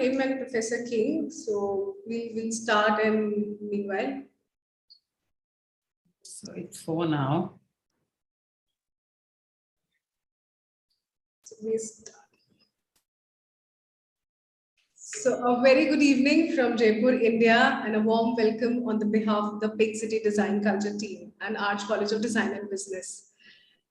him and Professor King. So we'll start and meanwhile. So it's 4 now. So we start. So a very good evening from Jaipur, India, and a warm welcome on the behalf of the Pink City Design Culture team and Arch College of Design and Business.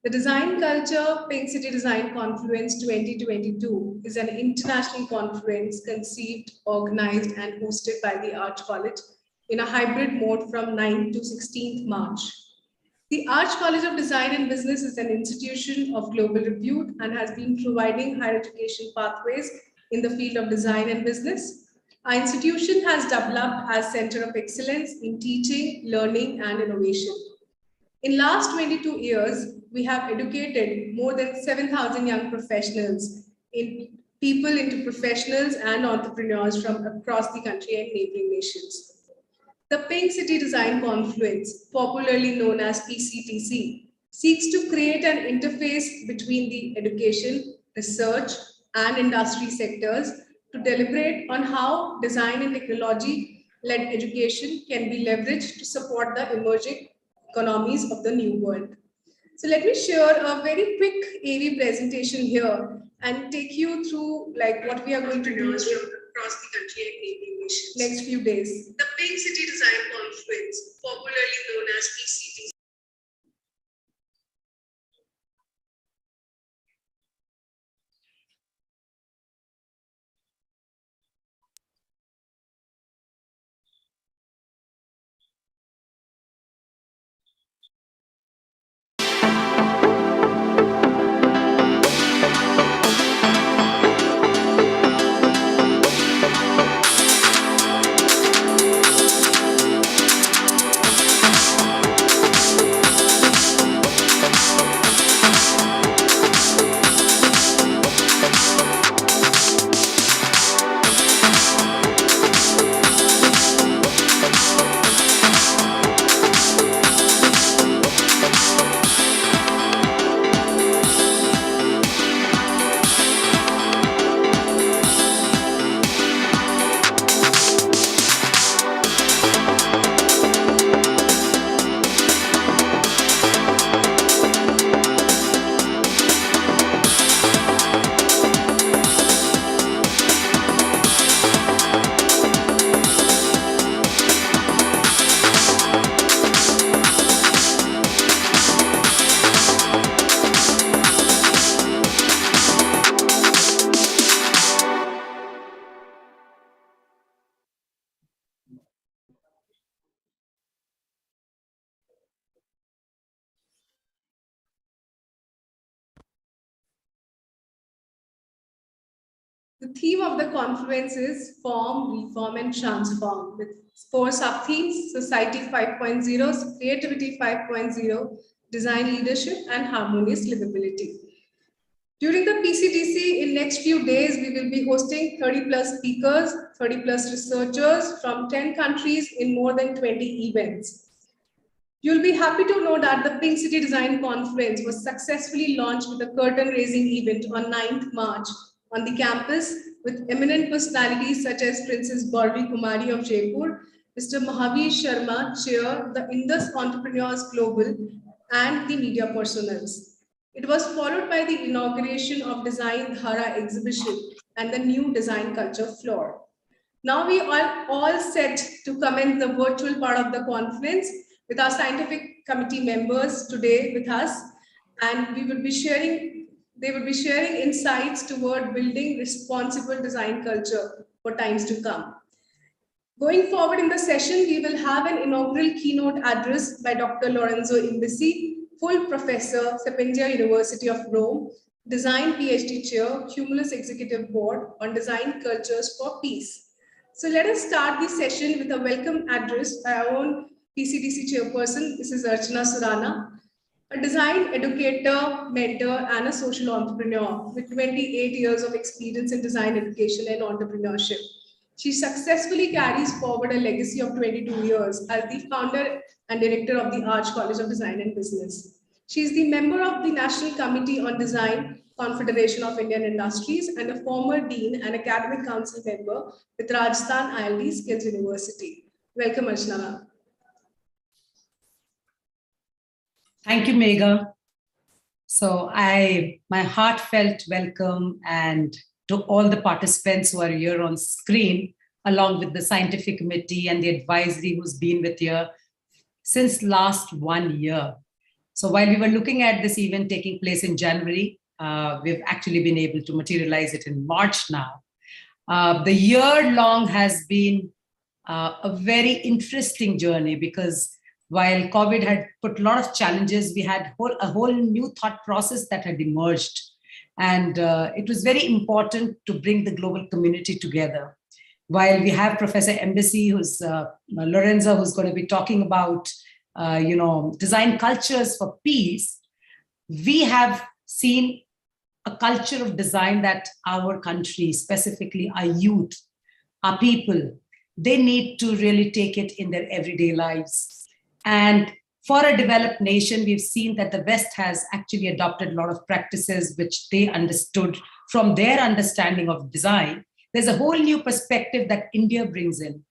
The Design Culture Pink City Design Confluence 2022 is an international conference conceived, organized, and hosted by the Arch College in a hybrid mode from 9th to 16th March. The Arch College of Design and Business is an institution of global repute and has been providing higher education pathways in the field of design and business. Our institution has developed as Center of Excellence in teaching, learning, and innovation. In last 22 years, we have educated more than 7,000 young professionals, people into professionals and entrepreneurs from across the country and neighboring nations. The Pink City Design Confluence, popularly known as PCTC, seeks to create an interface between the education, research, and industry sectors to deliberate on how design and technology-led education can be leveraged to support the emerging economies of the new world. So let me share a very quick AV presentation here and take you through what we are going to do across the country and neighboring nations next few days. The Pink City Design Confluence, popularly known as PCTC. The theme of the conference is Form, Reform, and Transform, with 4 sub-themes: Society 5.0, Creativity 5.0, Design Leadership, and Harmonious Livability. During the PCTC, in next few days, we will be hosting 30 plus speakers, 30 plus researchers from 10 countries in more than 20 events. You'll be happy to know that the Pink City Design Conference was successfully launched with a curtain-raising event on 9th March on the campus with eminent personalities such as Princess Gauri Kumari of Jaipur, Mr. Mahavir Sharma, Chair, the Indus Entrepreneurs Global, and the media personals. It was followed by the inauguration of Design Dhara exhibition and the new design culture floor. Now we are all set to commence the virtual part of the conference with our scientific committee members today with us, and they would be sharing insights toward building responsible design culture for times to come. Going forward in the session, we will have an inaugural keynote address by Dr. Lorenzo Imbisi, full professor, Sapienza University of Rome, Design PhD Chair, Cumulus Executive Board on Design Cultures for Peace. So let us start the session with a welcome address by our own PCDC chairperson, Mrs. Archana Surana, a design educator, mentor, and a social entrepreneur with 28 years of experience in design education and entrepreneurship. She successfully carries forward a legacy of 22 years as the founder and director of the Arch College of Design and Business. She is the member of the National Committee on Design Confederation of Indian Industries, and a former dean and academic council member with Rajasthan ILD Skills University. Welcome, Archana. Thank you, Megha. So my heartfelt welcome and to all the participants who are here on screen, along with the scientific committee and the advisory who's been with you since last 1 year. So while we were looking at this event taking place in January, we've actually been able to materialize it in March now. The year long has been a very interesting journey because while COVID had put a lot of challenges, we had a whole new thought process that had emerged. And it was very important to bring the global community together. While we have Professor Embassy, who's Lorenzo, who's going to be talking about, design cultures for peace, we have seen a culture of design that our country, specifically our youth, our people, they need to really take it in their everyday lives. And for a developed nation, we've seen that the West has actually adopted a lot of practices which they understood from their understanding of design. There's a whole new perspective that India brings in,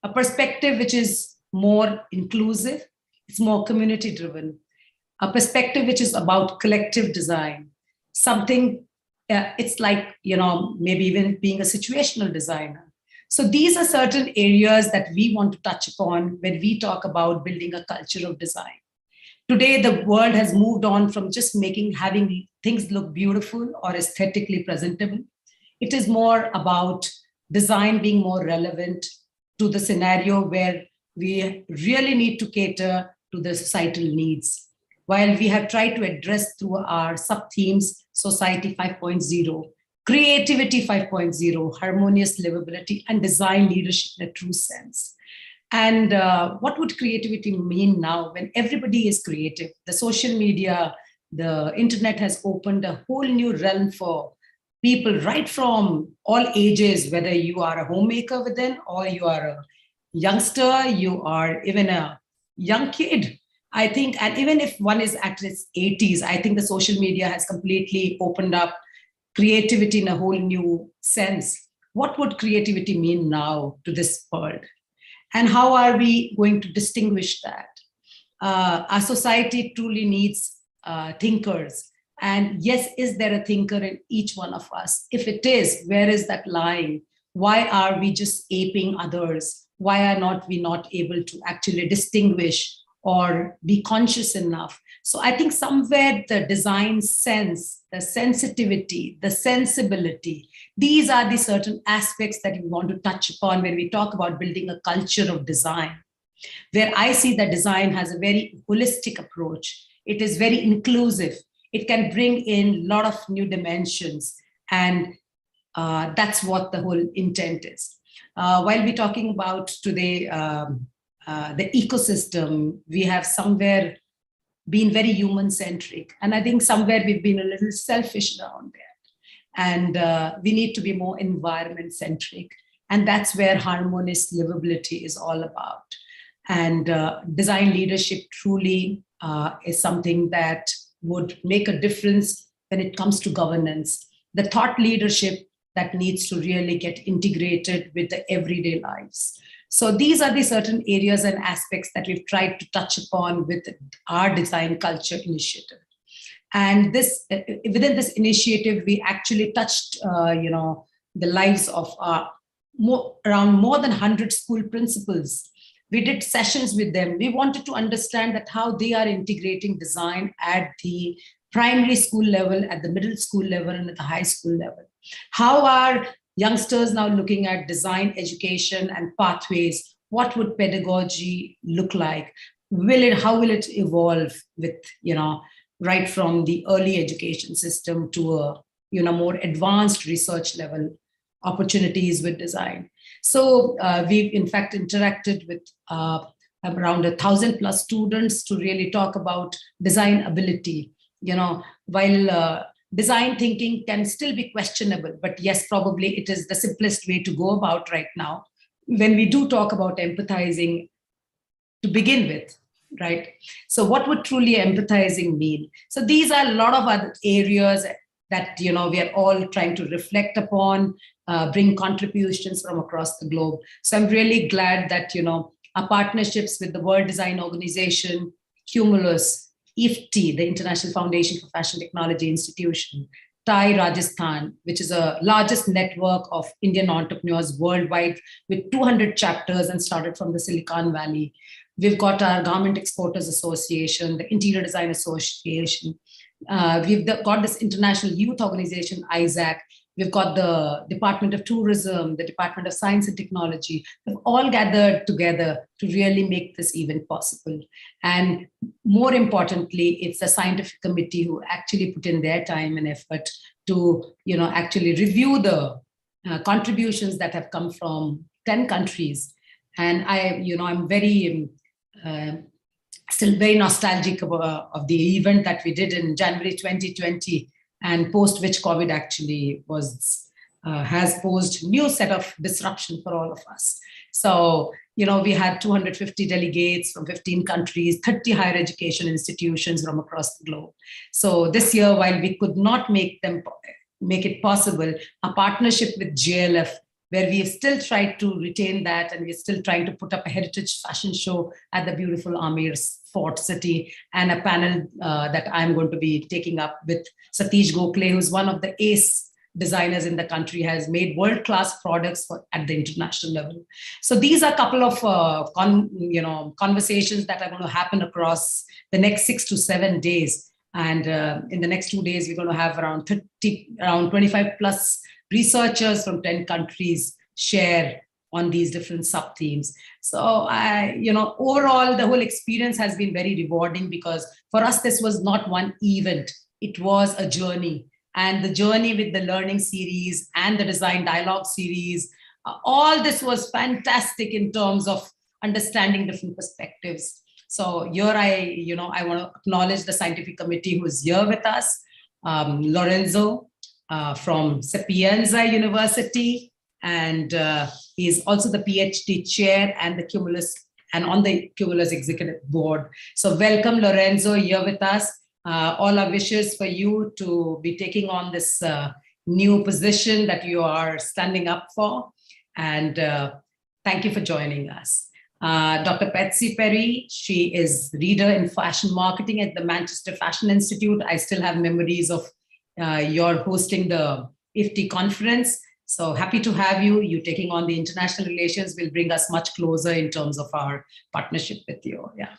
a perspective which is more inclusive, it's more community driven, a perspective which is about collective design, something, it's like, maybe even being a situational designer. So these are certain areas that we want to touch upon when we talk about building a culture of design. Today, the world has moved on from just having things look beautiful or aesthetically presentable. It is more about design being more relevant to the scenario where we really need to cater to the societal needs. While we have tried to address through our sub-themes, Society 5.0, Creativity 5.0, Harmonious Livability, and Design Leadership in a true sense. And what would creativity mean now when everybody is creative? The social media, the internet has opened a whole new realm for people right from all ages, whether you are a homemaker within or you are a youngster, you are even a young kid. I think, and even if one is at its 80s, I think the social media has completely opened up creativity in a whole new sense. What would creativity mean now to this world? And how are we going to distinguish that? Our society truly needs thinkers. And yes, is there a thinker in each one of us? If it is, where is that lying? Why are we just aping others? Why are we not able to actually distinguish or be conscious enough? So I think somewhere the design sense, the sensitivity, the sensibility, these are the certain aspects that we want to touch upon when we talk about building a culture of design, where I see that design has a very holistic approach. It is very inclusive. It can bring in a lot of new dimensions. And that's what the whole intent is. While we're talking about today, the ecosystem, we have somewhere been very human-centric. And I think somewhere we've been a little selfish around there. And we need to be more environment-centric. And that's where harmonious livability is all about. And design leadership truly is something that would make a difference when it comes to governance. The thought leadership that needs to really get integrated with the everyday lives. So these are the certain areas and aspects that we've tried to touch upon with our design culture initiative. And this, within this initiative, we actually touched, the lives of around more than 100 school principals. We did sessions with them. We wanted to understand that how they are integrating design at the primary school level, at the middle school level, and at the high school level. How are youngsters now looking at design education and pathways? What would pedagogy look like? How will it evolve with, right from the early education system to a, more advanced research level opportunities with design? So we've in fact interacted with around 1,000+ students to really talk about design ability. While design thinking can still be questionable, but yes, probably it is the simplest way to go about right now when we do talk about empathizing to begin with, right? So what would truly empathizing mean? So these are a lot of other areas that, we are all trying to reflect upon, bring contributions from across the globe. So I'm really glad that, our partnerships with the World Design Organization, Cumulus, IFTI, the International Foundation for Fashion Technology Institution, TIE Rajasthan, which is the largest network of Indian entrepreneurs worldwide with 200 chapters and started from the Silicon Valley. We've got our Garment Exporters Association, the Interior Design Association. We've got this international youth organization, ISAC. We've got the Department of Tourism, the Department of Science and Technology. We've all gathered together to really make this event possible. And more importantly, it's the scientific committee who actually put in their time and effort to, actually review the contributions that have come from 10 countries. And I'm very, still very nostalgic of the event that we did in January 2020, and post which COVID actually has posed new set of disruption for all of us. So, we had 250 delegates from 15 countries, 30 higher education institutions from across the globe. So this year, while we could not make it possible, a partnership with JLF, where we have still tried to retain that, and we're still trying to put up a heritage fashion show at the beautiful Amir's Fort City, and a panel that I'm going to be taking up with Satish Gokhale, who's one of the ace designers in the country, has made world-class products at the international level. So these are a couple of conversations that are going to happen across the next 6 to 7 days. And in the next 2 days, we're going to have around 25 plus researchers from 10 countries share on these different sub-themes. So overall, the whole experience has been very rewarding, because for us, this was not one event, it was a journey. And the journey with the learning series and the design dialogue series, all this was fantastic in terms of understanding different perspectives. So here I want to acknowledge the scientific committee who is here with us, Lorenzo, from Sapienza University, and he's also the PhD chair and on the Cumulus executive board. So welcome, Lorenzo, here with us. All our wishes for you to be taking on this new position that you are standing up for, and thank you for joining us. Dr. Patsy Perry, she is reader in fashion marketing at the Manchester Fashion Institute. I still have memories of you're hosting the IFTI conference. So happy to have you. You taking on the international relations will bring us much closer in terms of our partnership with you. Yeah.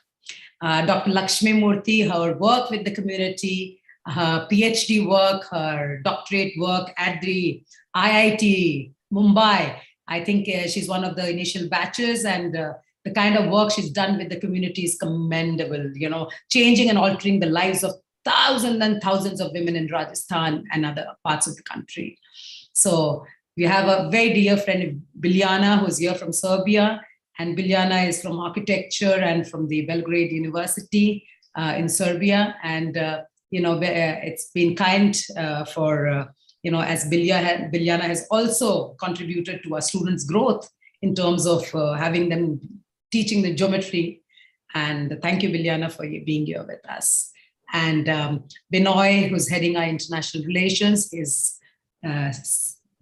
Dr. Lakshmi Murthy, her work with the community, her PhD work, her doctorate work at the IIT Mumbai. I think she's one of the initial batches, and the kind of work she's done with the community is commendable, changing and altering the lives of thousands and thousands of women in Rajasthan and other parts of the country. So we have a very dear friend, Biljana, who's here from Serbia. And Biljana is from architecture and from the Belgrade University in Serbia. And, it's been kind as Biljana has also contributed to our students' growth in terms of having them teaching the geometry. And thank you, Biljana, for being here with us. And Binoy, who's heading our international relations, is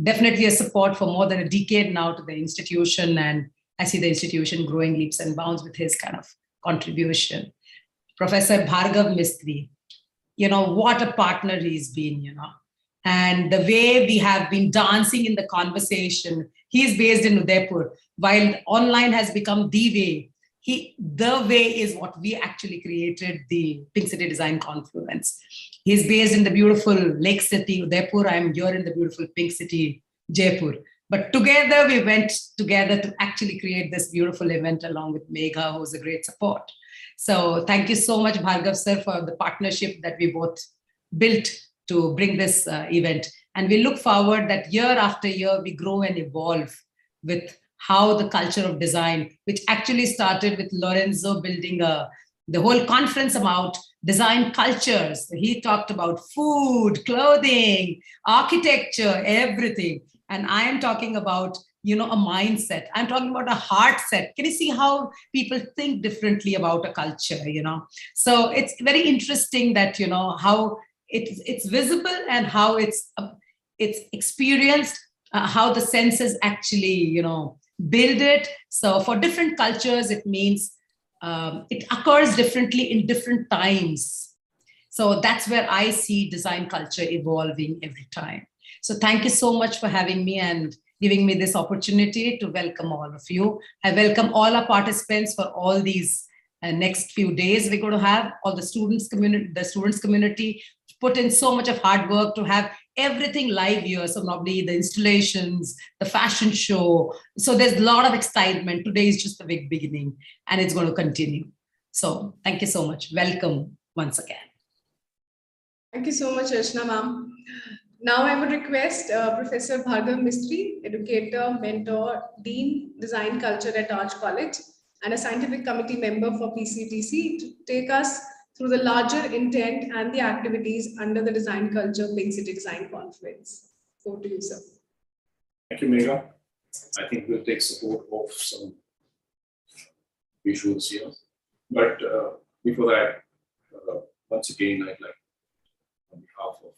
definitely a support for more than a decade now to the institution. And I see the institution growing leaps and bounds with his kind of contribution. Professor Bhargav Mistry, what a partner he's been, And the way we have been dancing in the conversation, he's based in Udaipur, while online has become the way. The way is what we actually created the Pink City Design Confluence. He's based in the beautiful Lake City, Udaipur. I'm here in the beautiful Pink City, Jaipur. But together, we went together to actually create this beautiful event along with Megha, who's a great support. So thank you so much, Bhargav sir, for the partnership that we both built to bring this event. And we look forward that year after year, we grow and evolve with how the culture of design, which actually started with Lorenzo building the whole conference about design cultures. He talked about food, clothing, architecture, everything. And I am talking about, a mindset. I'm talking about a heart set. Can you see how people think differently about a culture, So it's very interesting that, how it's visible and how it's experienced, how the senses actually, build it. So for different cultures, it means it occurs differently in different times. So that's where I see design culture evolving every time. So thank you so much for having me and giving me this opportunity to welcome all of you. I welcome all our participants for all these next few days we're going to have. All the students community put in so much of hard work to have everything live here. So probably the installations, the fashion show. So there's a lot of excitement. Today is just the big beginning and it's going to continue. So thank you so much. Welcome once again. Thank you so much, Archana ma'am. Now I would request Professor Bhargav Mistry, educator, mentor, dean, design culture at Arch College, and a scientific committee member for PCTC, to take us through the larger intent and the activities under the Design Culture Pink City Design Confluence. Over to you, sir. Thank you, Megha. I think we'll take support of some visuals here. But before that, once again, I'd like, on behalf of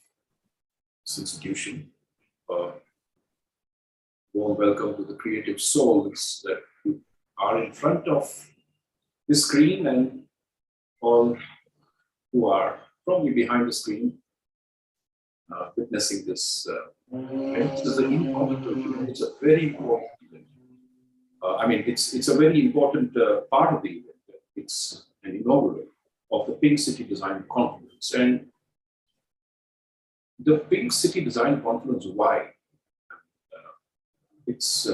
this institution, warm welcome to the creative souls that are in front of the screen and all who are probably behind the screen witnessing this event. This is an important event. It's a very important event. I mean, it's a very important part of the event. It's an inaugural of the Pink City Design Confluence. And the Pink City Design Confluence, why? It's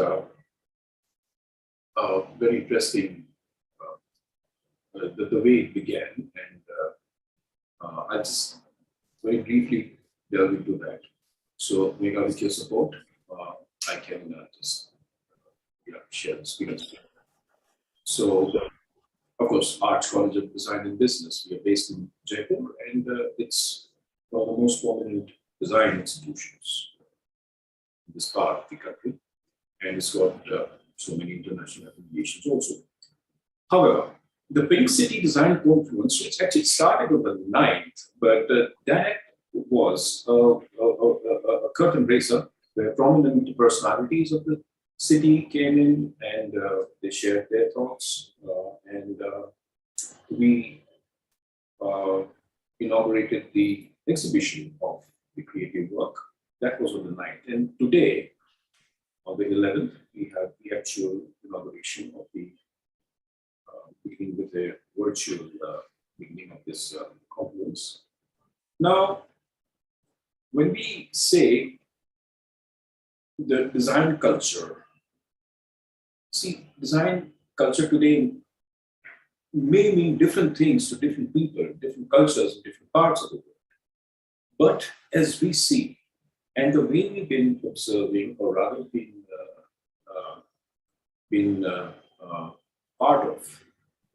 very interesting the way it began. And I'll just very briefly delve into that. So, Megha, with your support, I can just share the screen. So, of course, Arch College of Design and Business. We are based in Jaipur, and it's one of the most prominent design institutions in this part of the country, and it's got so many international affiliations also. However, the Pink City Design Confluence, which actually started on the 9th, but that was a curtain raiser where prominent personalities of the city came in and they shared their thoughts, and we inaugurated the exhibition of the creative work. That was on the 9th. And today, on the 11th, we have the actual inauguration of the beginning with a virtual beginning of this conference. Now, when we say the design culture, see, design culture today may mean different things to different people, different cultures in different parts of the world. But as we see, and the way we've been observing, or rather been part of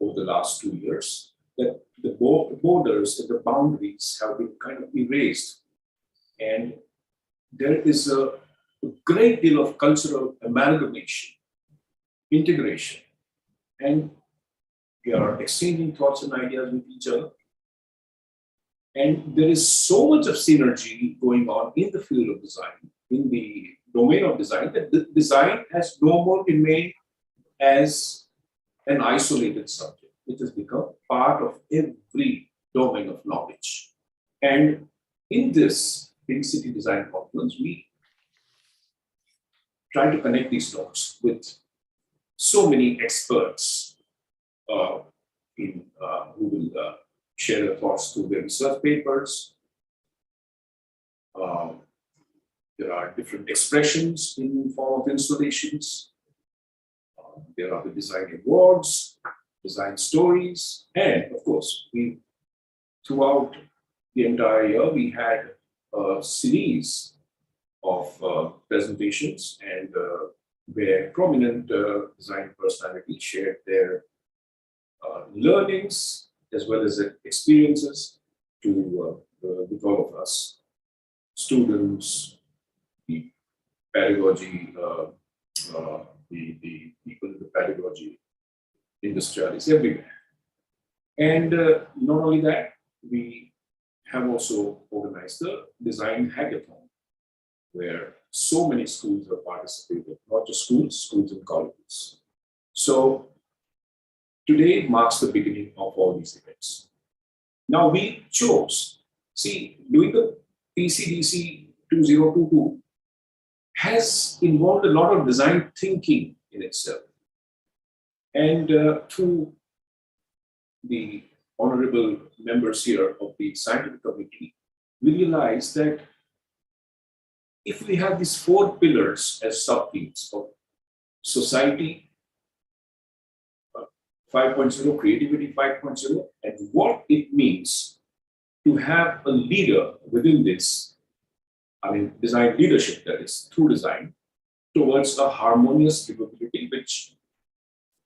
over the last 2 years, that the borders and the boundaries have been kind of erased. And there is a great deal of cultural amalgamation, integration, and we are exchanging thoughts and ideas with each other. And there is so much of synergy going on in the field of design, in the domain of design, that the design has no more remained as an isolated subject. It has become part of every domain of knowledge. And in this Pink City Design Conference, we try to connect these dots with so many experts who will share their thoughts through their research papers. There are different expressions in form of installations. There are the design awards, design stories, and of course, throughout the entire year, we had a series of presentations and where prominent design personalities shared their learnings as well as experiences with all of us, students, the pedagogy, the people in the pedagogy industrialists everywhere. And not only that, we have also organized the design hackathon, where so many schools have participated, not just schools, schools and colleges. So today marks the beginning of all these events. Now we chose, see, doing the PCDC 2022 has involved a lot of design thinking in itself. And through the honorable members here of the scientific committee, we realized that if we have these 4 pillars as sub-themes of society 5.0, creativity 5.0, and what it means to have a leader within this, I mean, design leadership, that is, through design, towards a harmonious capability, which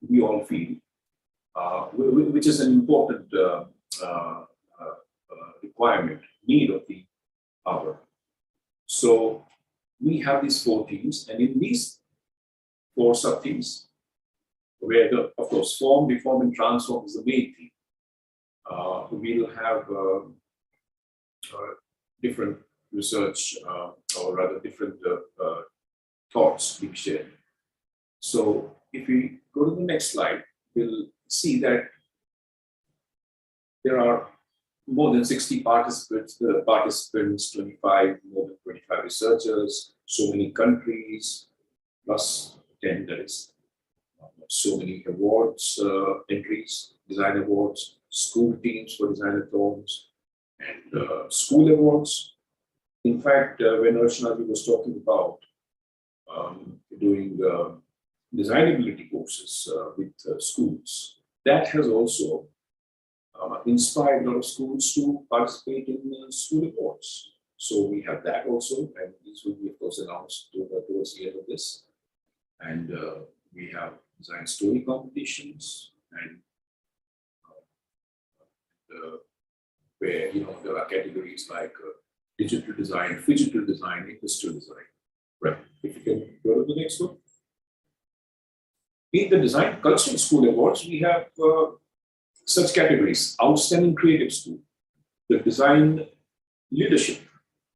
we all feel, which is an important requirement, need of the hour. So we have these 4 themes, and in these 4 sub-themes, where of course, form, deform, and transform is the main theme, we will have different research, or rather different thoughts being shared. So if we go to the next slide, we'll see that there are more than 60 participants, 25, more than 25 researchers, so many countries, plus 10, that is, so many awards, entries, design awards, school teams for designathons, and school awards. In fact, when Archana was talking about doing designability courses with schools, that has also inspired a lot of schools to participate in school awards. So we have that also, and these will be, of course, announced towards the end of this. And we have design story competitions, and where there are categories like digital design, phygital design, industrial design. Right. If you can go to the next one. In the Design Cultural School Awards, we have such categories: Outstanding Creative School, the Design Leadership,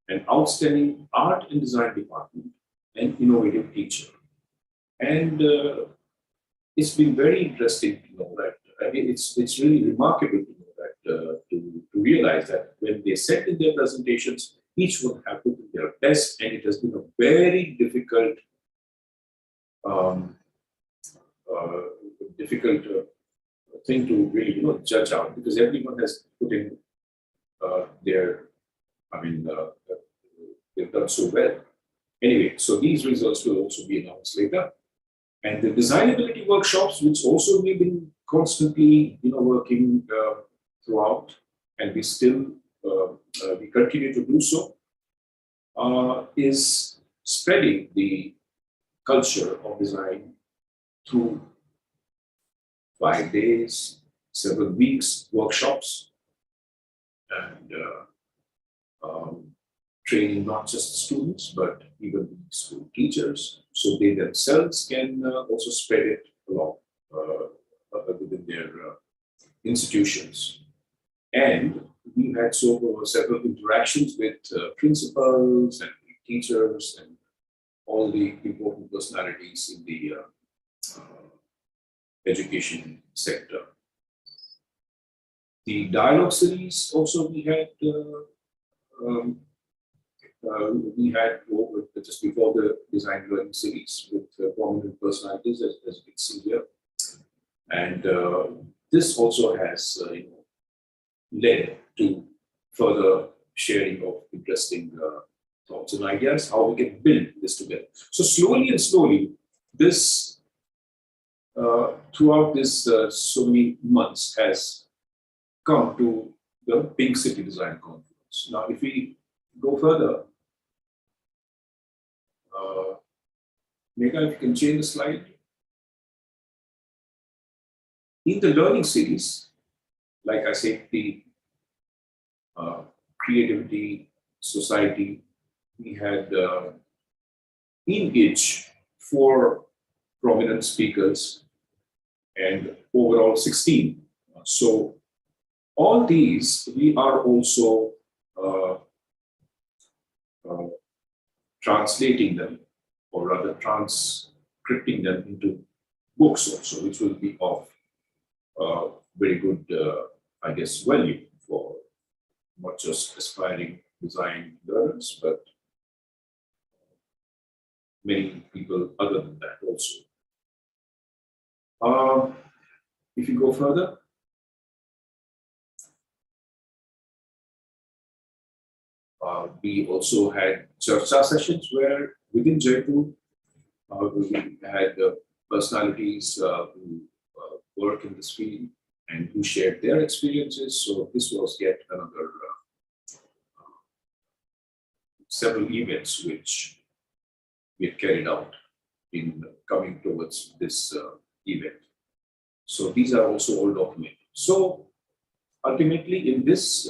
and Outstanding Art and Design Department, and Innovative Teacher. And it's been very interesting to know that. I mean, it's really remarkable to know that, to realize that when they said in their presentations, each one have put in their best, and it has been a very difficult, thing to really judge out, because everyone has put in their, they've done so well. Anyway, so these results will also be announced later. And the designability workshops, which also we've been constantly working throughout, and we still we continue to do so, is spreading the culture of design through 5 days, several weeks workshops, and training not just students but even school teachers, so they themselves can also spread it along within their institutions. And we had several interactions with principals and teachers and all the important personalities in the education sector. The dialogue series also we had just before the design learning series with prominent personalities, as you can see here, and this also has led to further sharing of interesting thoughts and ideas how we can build this together. So slowly and slowly, this throughout this so many months has come to the Pink City Design Conference. Now, if we go further, Megha, if you can change the slide. In the learning series, like I said, the creativity, society, we had in each 4 prominent speakers and overall 16. So all these we are also uh, uh, translating them, or rather transcripting them into books also, which will be of very good, I guess, value for not just aspiring design learners, but many people other than that also. If you go further, we also had Charcha sessions where within Jaipur, we had personalities who work in this field and who shared their experiences. So this was yet another several events which we had carried out in coming towards this event. So these are also all documented. So ultimately, in this,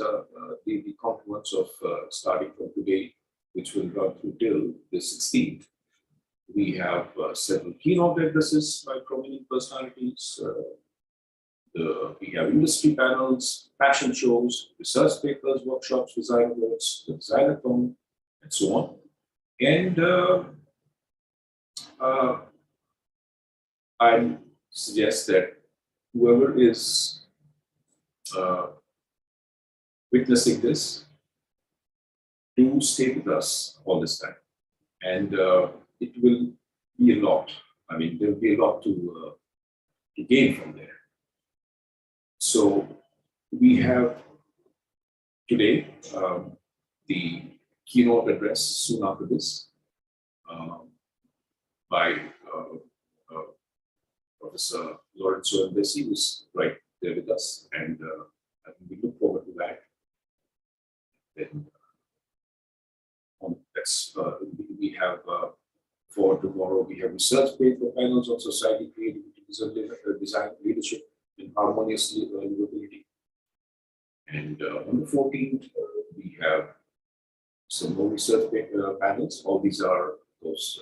the confluence of starting from today, which will run through till the 16th, we have several keynote addresses by prominent personalities. We have industry panels, fashion shows, research papers, workshops, design awards, the designathon, and so on. And I suggest that whoever is witnessing this, do stay with us all this time. And it will be a lot. I mean, there will be a lot to gain from there. So we have today the keynote address soon after this by Professor Lorenzo Mbesi, who's right there with us, and I think we look forward to that. Then we have for tomorrow, we have research paper panels on society, creativity, design, leadership, and harmonious livability. And on the 14th, we have some more research paper panels. All these are those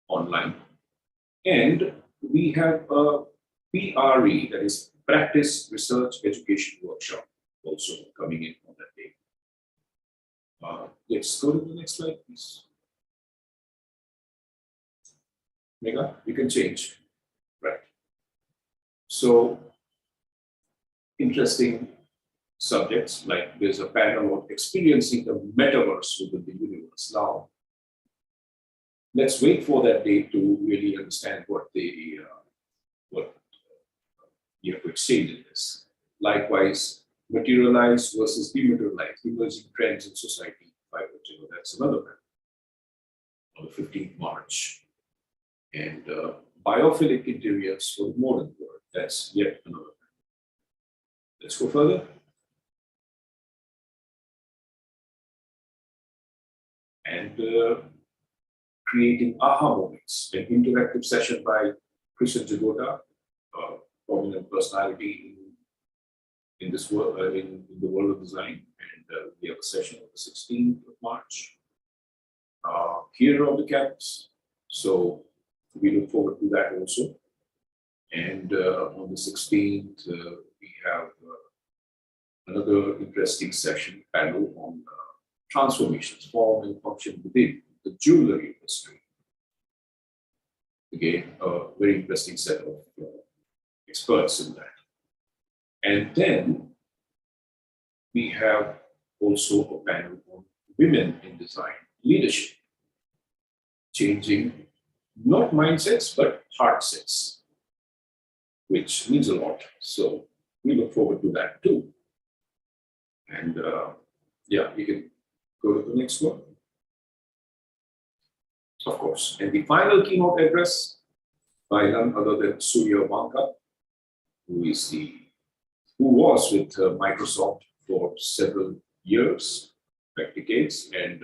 online. And we have a PRE, that is Practice Research Education Workshop, also coming in on that day. Let's go to the next slide, please. Megha, you can change. Right. So, interesting subjects, like there's a panel on experiencing the metaverse within the universe. Now, let's wait for that day to really understand what you have to exchange in this. Likewise, materialized versus dematerialized, emerging trends in society, 5.0, that's another panel on the 15th March. And biophilic interiors for the modern world, that's yet another panel. Let's go further. And creating aha moments, an interactive session by Christian Jagoda, prominent personality in this world, in the world of design. And we have a session on the 16th of March here on the campus. So we look forward to that also. And on the 16th, we have another interesting session panel on transformations, form and function within the jewelry industry. Again, a very interesting set of experts in that. And then we have also a panel on women in design leadership, changing not mindsets, but heart sets, which means a lot. So we look forward to that too. And yeah, you can go to the next one. Of course. And the final keynote address by none other than Surya Vanka, who was with Microsoft for several years, like decades, and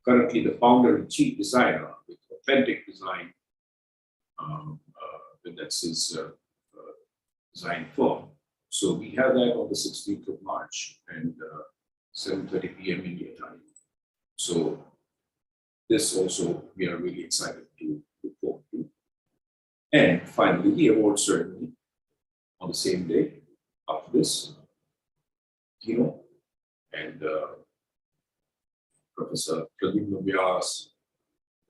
currently the founder and chief designer with Authentic Design. That's his design firm. So we have that on the 16th of March and 7:30 p.m. India time. So this also we are really excited to look forward to. And finally, the award ceremony on the same day after this, and Professor Pradeep Vyas,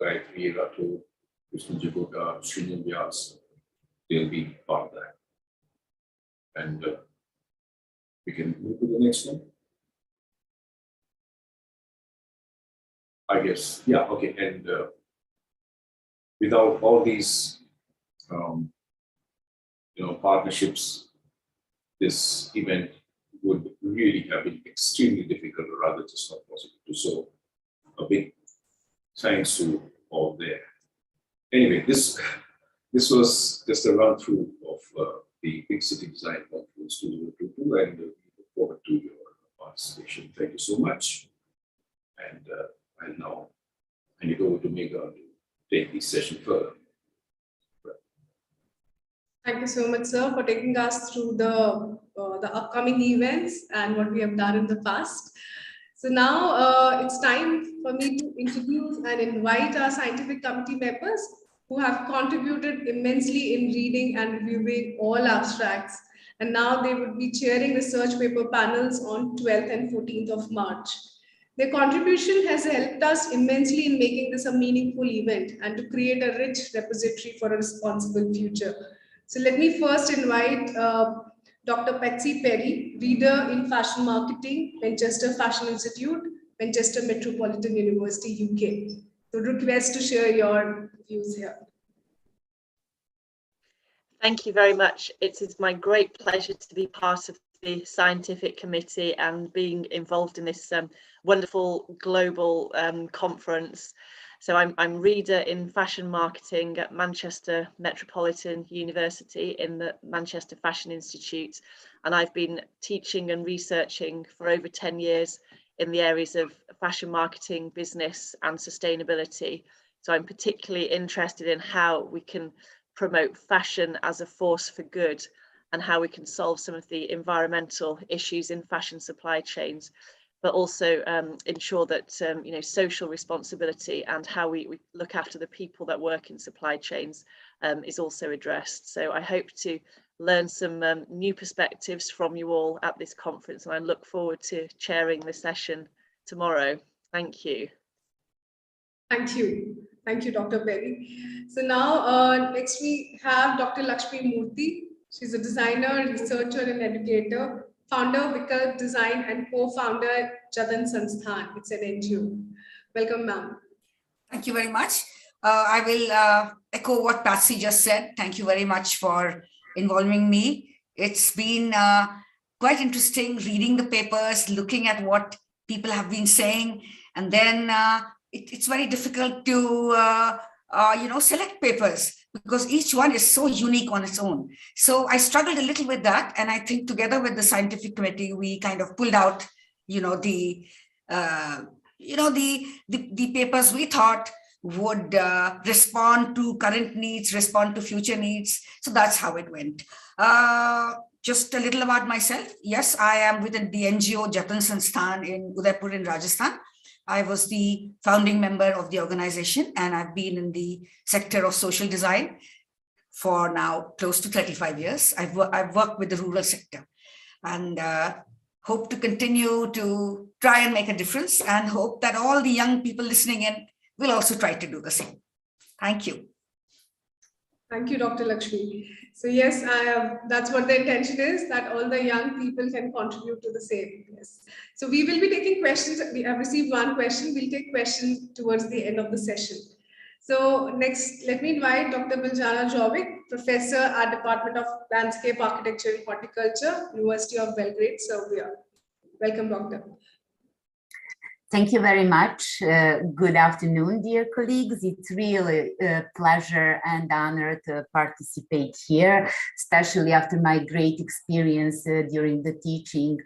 Gayatri Ratu, Krishna Jaguta, Srinivas Vyas, they'll be part of that. And we can move to the next one. I guess, yeah, okay. And without all these, partnerships, this event would really have been extremely difficult, or rather just not possible to. So a big thanks to all there. Anyway, this was just a run through of the Big City Design Confluence 2022, and we look forward to your participation. Thank you so much. And I'll now hand it over to Megha to take this session further. Thank you so much, sir, for taking us through the upcoming events and what we have done in the past. So now it's time for me to introduce and invite our scientific committee members who have contributed immensely in reading and reviewing all abstracts. And now they would be chairing research paper panels on 12th and 14th of March. Their contribution has helped us immensely in making this a meaningful event and to create a rich repository for a responsible future. So let me first invite Dr. Patsy Perry, Reader in Fashion Marketing, Manchester Fashion Institute, Manchester Metropolitan University, UK. So request to share your views here. Thank you very much. It is my great pleasure to be part of the scientific committee and being involved in this wonderful global conference. So I'm Reader in Fashion Marketing at Manchester Metropolitan University in the Manchester Fashion Institute, and I've been teaching and researching for over 10 years in the areas of fashion marketing, business and sustainability. So I'm particularly interested in how we can promote fashion as a force for good and how we can solve some of the environmental issues in fashion supply chains, but also ensure that social responsibility and how we look after the people that work in supply chains is also addressed. So I hope to learn some new perspectives from you all at this conference, and I look forward to chairing the session tomorrow. Thank you. Thank you. Thank you, Dr. Perry. So now next we have Dr. Lakshmi Murthy. She's a designer, researcher and educator, founder of Vikalp Design and co-founder Jadan Sansthan. It's an NGO. Welcome, ma'am. Thank you very much. I will echo what Patsy just said. Thank you very much for involving me. It's been quite interesting reading the papers, looking at what people have been saying, and then it's very difficult to select papers because each one is so unique on its own. So I struggled a little with that, and I think together with the scientific committee, we kind of pulled out, the papers we thought would respond to current needs, respond to future needs. So that's how it went. Just a little about myself. Yes, I am within the NGO Jadan Sansthan in Udaipur in Rajasthan. I was the founding member of the organization, and I've been in the sector of social design for now close to 35 years. I've worked with the rural sector, and hope to continue to try and make a difference, and hope that all the young people listening in will also try to do the same. Thank you. Thank you, Dr. Lakshmi. So yes, that's what the intention is, that all the young people can contribute to the same. Yes. So we will be taking questions. We have received one question. We'll take questions towards the end of the session. So next, let me invite Dr. Biljana Jovic, Professor at Department of Landscape Architecture and Horticulture, University of Belgrade, Serbia. Welcome, Doctor. Thank you very much. Good afternoon, dear colleagues. It's really a pleasure and honor to participate here, especially after my great experience during the teaching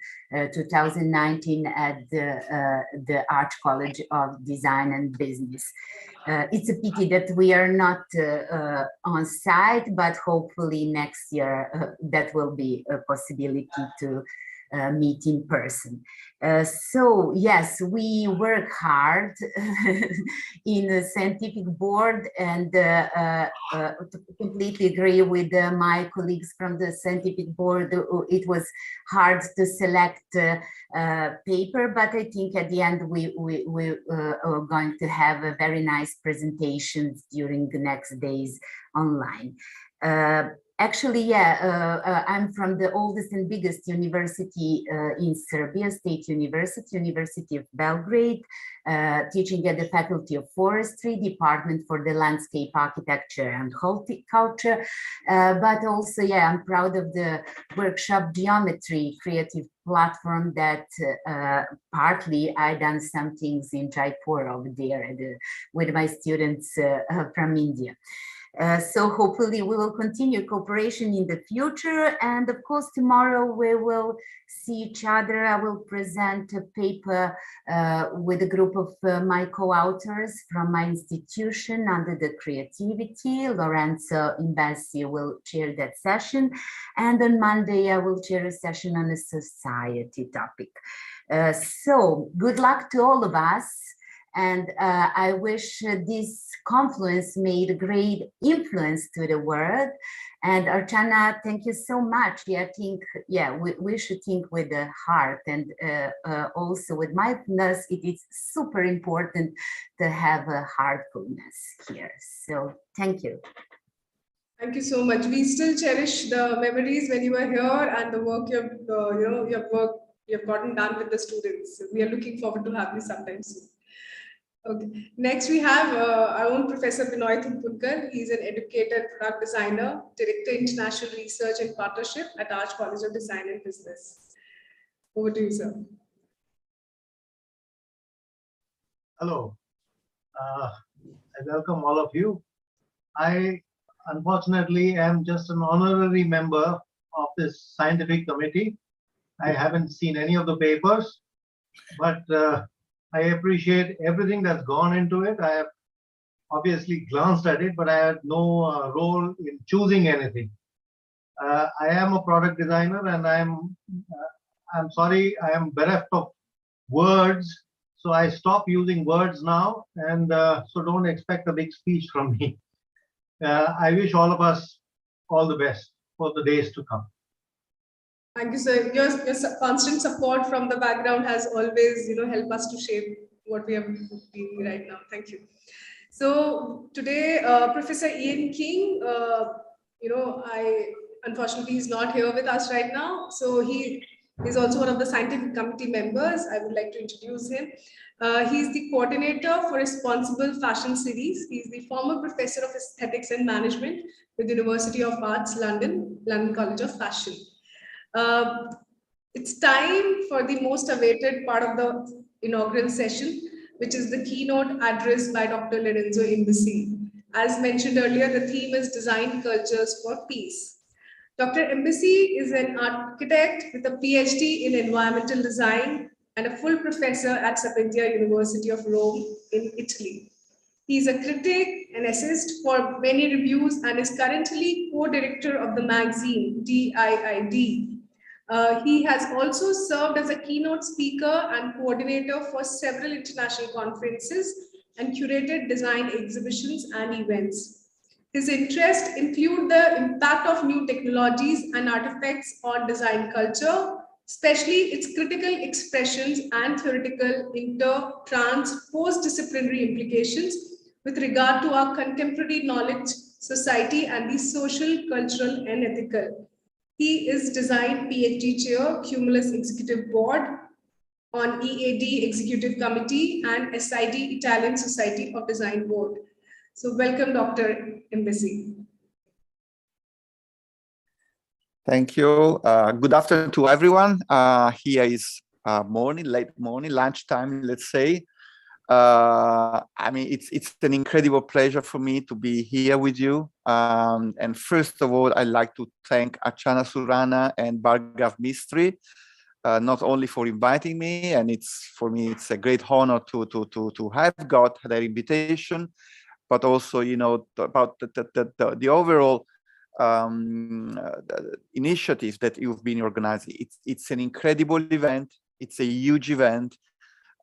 2019 at the Art College of Design and Business. It's a pity that we are not on site, but hopefully next year that will be a possibility to meet in person. So yes, we work hard in the scientific board, and completely agree with my colleagues from the scientific board. It was hard to select paper, but I think at the end we are going to have a very nice presentations during the next days online. Actually, yeah, I'm from the oldest and biggest university in Serbia, State University, University of Belgrade, teaching at the Faculty of Forestry, Department for the Landscape Architecture and Horticulture. But also, yeah, I'm proud of the workshop Geometry Creative Platform that partly I done some things in Jaipur over there with my students from India. So hopefully we will continue cooperation in the future. And of course, tomorrow we will see each other. I will present a paper with a group of my co-authors from my institution under the creativity. Lorenzo Imbassi will chair that session. And on Monday, I will chair a session on a society topic. So good luck to all of us. And I wish this Confluence made a great influence to the world. And Archana, thank you so much. Yeah, I think, yeah, we should think with the heart, and also with mindfulness. It is super important to have a heartfulness here. So thank you. Thank you so much. We still cherish the memories when you were here and the work you've gotten done with the students. We are looking forward to have you sometime soon. Okay. Next, we have our own Professor Binoy Thumpunkar. He's an educator, product designer, director, international research and partnership at Arch College of Design and Business. Over to you, sir. Hello. I welcome all of you. I unfortunately am just an honorary member of this scientific committee. I haven't seen any of the papers, but I appreciate everything that's gone into it. I have obviously glanced at it, but I had no role in choosing anything. I am a product designer, and I'm sorry, I am bereft of words, so I stop using words now, and so don't expect a big speech from me. I wish all of us all the best for the days to come. Thank you, sir. Your constant support from the background has always, helped us to shape what we are doing right now. Thank you. So today, Professor Ian King, unfortunately he's not here with us right now. So he is also one of the scientific committee members. I would like to introduce him. He's the coordinator for Responsible Fashion Series. He's the former professor of aesthetics and management with the University of Arts, London College of Fashion. It's time for the most awaited part of the inaugural session, which is the keynote address by Dr. Lorenzo Imbassi. As mentioned earlier, the theme is Design Cultures for Peace. Dr. Imbassi is an architect with a PhD in environmental design and a full professor at Sapienza University of Rome in Italy. He is a critic, an essayist for many reviews, and is currently co-director of the magazine DIID. He has also served as a keynote speaker and coordinator for several international conferences and curated design exhibitions and events. His interests include the impact of new technologies and artifacts on design culture, especially its critical expressions and theoretical inter-trans post-disciplinary implications with regard to our contemporary knowledge, society, and the social, cultural, and ethical. He is Design PhD Chair, Cumulus Executive Board on EAD Executive Committee and SID Italian Society of Design Board. So welcome, Dr. Imbassi. Thank you. Good afternoon to everyone. Here is late morning, lunchtime, let's say. I mean, it's an incredible pleasure for me to be here with you. And first of all, I'd like to thank Archana Surana and Bhargav Mistry, not only for inviting me, and for me it's a great honor to have got their invitation, but also about the overall initiatives that you've been organizing. It's an incredible event. It's a huge event.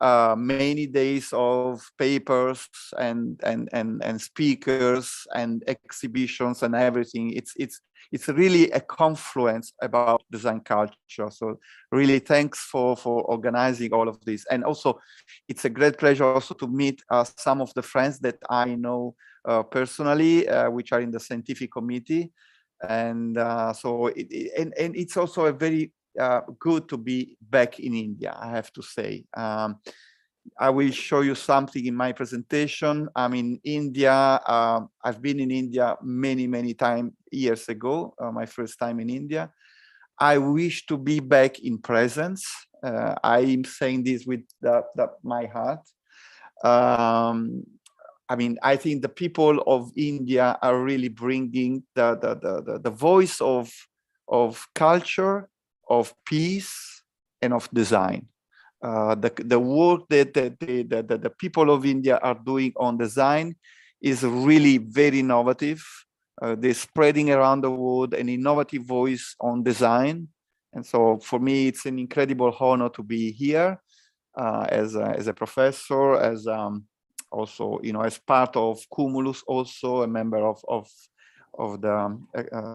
Many days of papers and speakers and exhibitions and everything. It's really a confluence about design culture. So really thanks for organizing all of this. And also it's a great pleasure also to meet some of the friends that I know personally, which are in the scientific committee. And so it's also a very good to be back in India, I have to say. I will show you something in my presentation. I'm in India. I've been in India many times years ago, my first time in India. I wish to be back in presence. I am saying this with my heart. I mean, I think the people of India are really bringing the voice of culture, of peace, and of design. The work that the people of India are doing on design is really very innovative. They're spreading around the world an innovative voice on design. And so for me, it's an incredible honor to be here as a professor, as also, you know, as part of Cumulus, also a member of the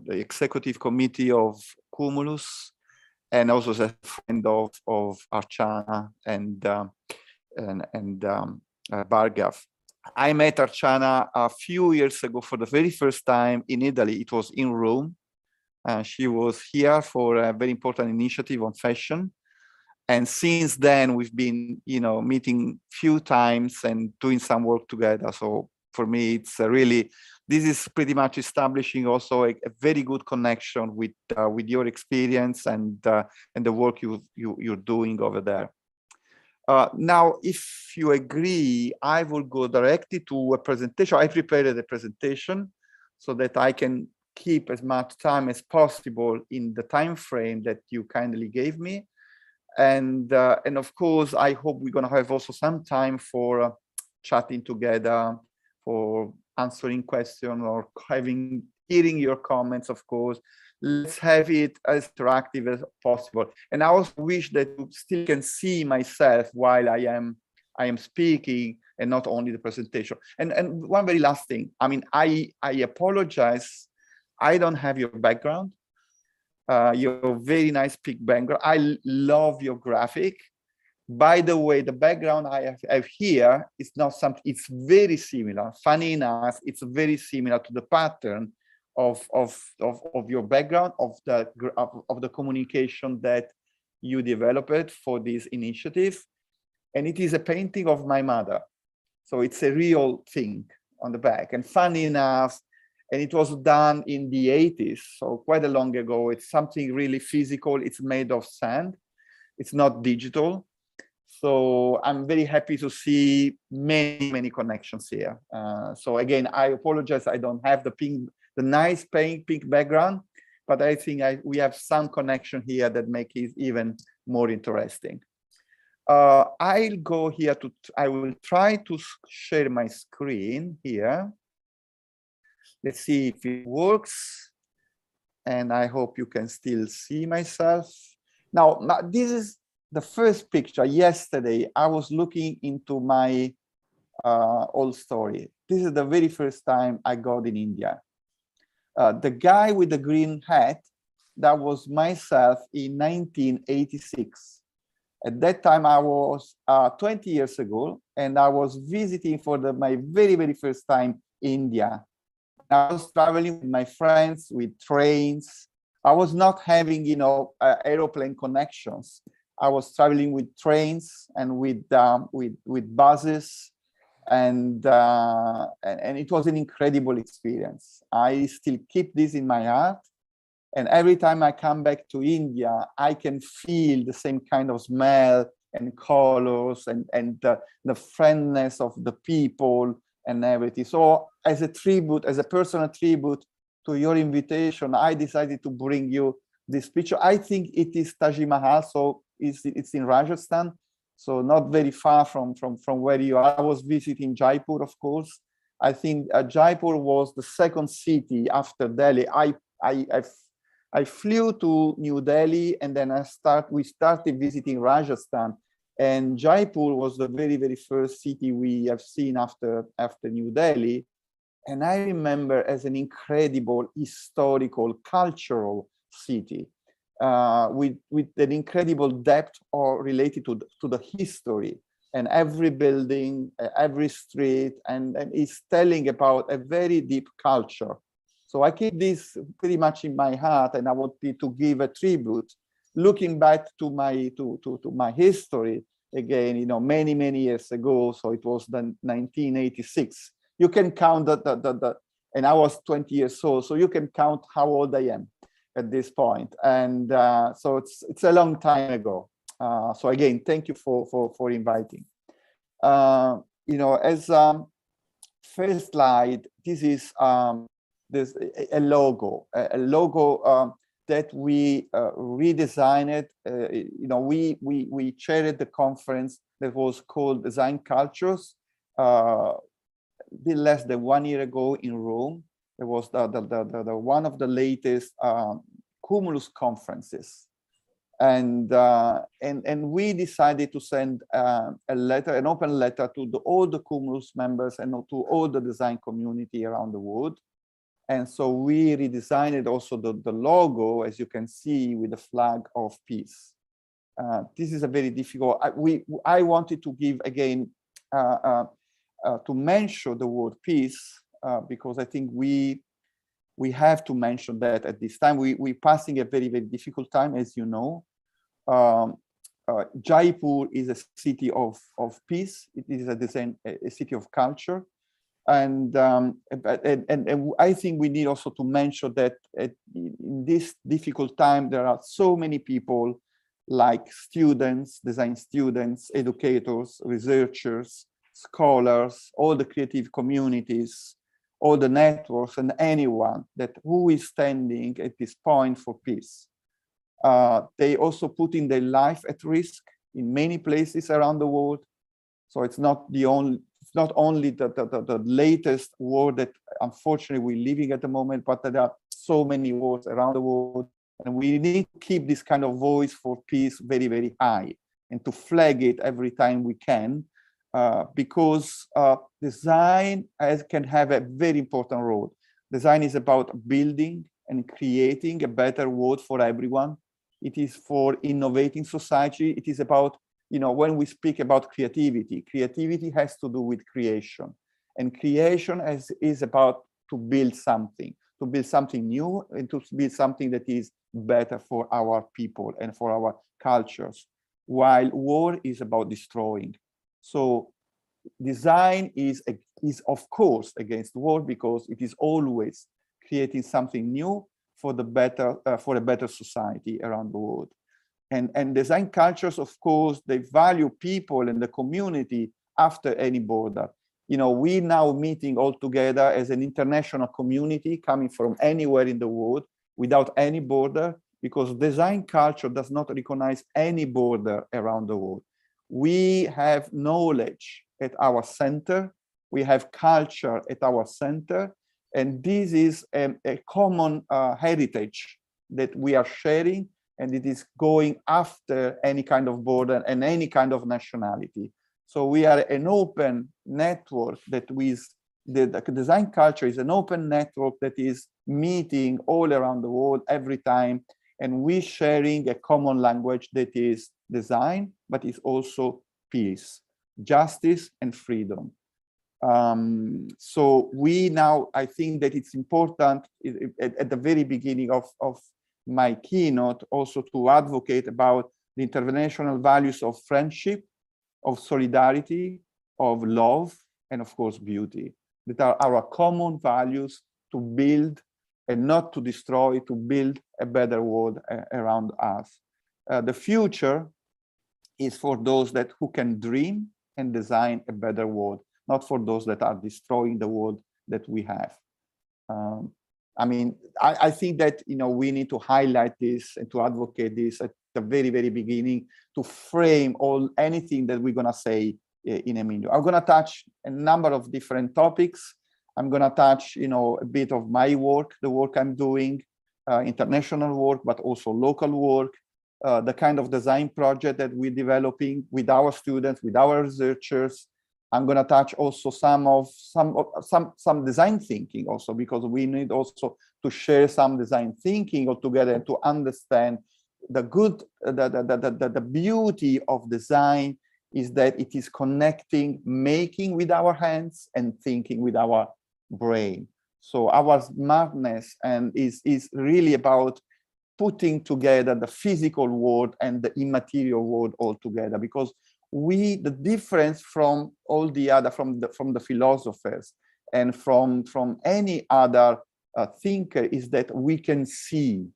executive committee of Cumulus, and also as a friend of Archana and Bhargav. I met Archana a few years ago for the very first time in Italy. It was in Rome. She was here for a very important initiative on fashion. And since then, we've been, you know, meeting few times and doing some work together. So for me, it's really, this is pretty much establishing also a very good connection with your experience and the work you're doing over there. Now, if you agree, I will go directly to a presentation. I prepared a presentation so that I can keep as much time as possible in the time frame that you kindly gave me. And of course, I hope we're going to have also some time for chatting together, for answering questions or hearing your comments, of course. Let's have it as interactive as possible. And I also wish that you still can see myself while I am speaking and not only the presentation. And one very last thing, I mean, I apologize. I don't have your background. Your very nice big background. I love your graphic. By the way, the background I have here is not something, it's very similar. Funny enough, it's very similar to the pattern of your background, of the communication that you developed for this initiative. And it is a painting of my mother. So it's a real thing on the back. And funny enough, and it was done in the 80s, so quite a long ago. It's something really physical. It's made of sand. It's not digital. So I'm very happy to see many connections here. So again, I apologize. I don't have the nice pink background, but I think we have some connection here that make it even more interesting. I'll go here I will try to share my screen here. Let's see if it works. And I hope you can still see myself. Now, this is the first picture. Yesterday, I was looking into my old story. This is the very first time I got in India. The guy with the green hat, that was myself in 1986. At that time, I was 20 years ago, and I was visiting for my very first time India. I was traveling with my friends, with trains. I was not having, you know, aeroplane connections. I was traveling with trains and with buses, and it was an incredible experience. I still keep this in my heart, and every time I come back to India, I can feel the same kind of smell and colors and the friendliness of the people and everything. So as a tribute, as a personal tribute to your invitation, I decided to bring you this picture. I think it is Taj Mahal, so it's in Rajasthan, so not very far from where you are. I was visiting Jaipur, of course. I think Jaipur was the second city after Delhi. I flew to New Delhi, and then we started visiting Rajasthan. And Jaipur was the very, very first city we have seen after New Delhi. And I remember as an incredible historical, cultural city with an incredible depth or related to the history. And every building, every street, and is telling about a very deep culture. So I keep this pretty much in my heart, and I wanted to give a tribute, looking back to my history again, you know, many years ago. So it was the 1986. You can count and I was 20 years old, so you can count how old I am at this point. And so it's a long time ago. So again, thank you for inviting. You know, as first slide, this is there's a logo that we redesigned. You know, we chaired the conference that was called Design Cultures. A bit less than 1 year ago in Rome. It was the one of the latest Cumulus conferences. And we decided to send a letter, an open letter to all the Cumulus members and to all the design community around the world. And so we redesigned also the logo, as you can see, with the flag of peace. This is a very difficult, I wanted to give again, to mention the word peace, because I think we have to mention that at this time. We're passing a very, very difficult time, as you know. Jaipur is a city of peace. It is a city of culture. And I think we need also to mention that in this difficult time, there are so many people like students, design students, educators, researchers, scholars, all the creative communities, all the networks, and anyone who is standing at this point for peace. They also putting their life at risk in many places around the world. So it's not only the latest war that unfortunately we're living at the moment, but there are so many wars around the world. And we need to keep this kind of voice for peace very, very high, and to flag it every time we can, because design can have a very important role. Design is about building and creating a better world for everyone. It is for innovating society. It is about, you know, when we speak about creativity, creativity has to do with creation. And creation is about to build something new, and to build something that is better for our people and for our cultures, while war is about destroying. So design is of course against war, because it is always creating something new for a better society around the world. And design cultures, of course, they value people and the community after any border. You know, we now meeting all together as an international community coming from anywhere in the world without any border, because design culture does not recognize any border around the world. We have knowledge at our center, we have culture at our center, and this is a common heritage that we are sharing, and it is going after any kind of border and any kind of nationality. So we are an open network the design culture is an open network that is meeting all around the world every time, and we sharing a common language that is design, but is also peace, justice, and freedom. So I think that it's important at the very beginning of my keynote also to advocate about the international values of friendship, of solidarity, of love, and of course beauty, that are our common values to build and not to destroy, to build a better world around us. The future is for those who can dream and design a better world, not for those that are destroying the world that we have. I mean, I think that, you know, we need to highlight this and to advocate this at the very, very beginning, to frame anything that we're gonna say in a minute. I'm gonna touch a number of different topics. I'm gonna touch, you know, a bit of my work, the work I'm doing, international work, but also local work, the kind of design project that we're developing with our students, with our researchers. I'm going to touch also some design thinking also, because we need also to share some design thinking altogether and to understand the beauty of design is that it is connecting making with our hands and thinking with our brain. So our smartness is really about putting together the physical world and the immaterial world all together, because the difference from all the other, from the philosophers and from any other thinker, is that we can see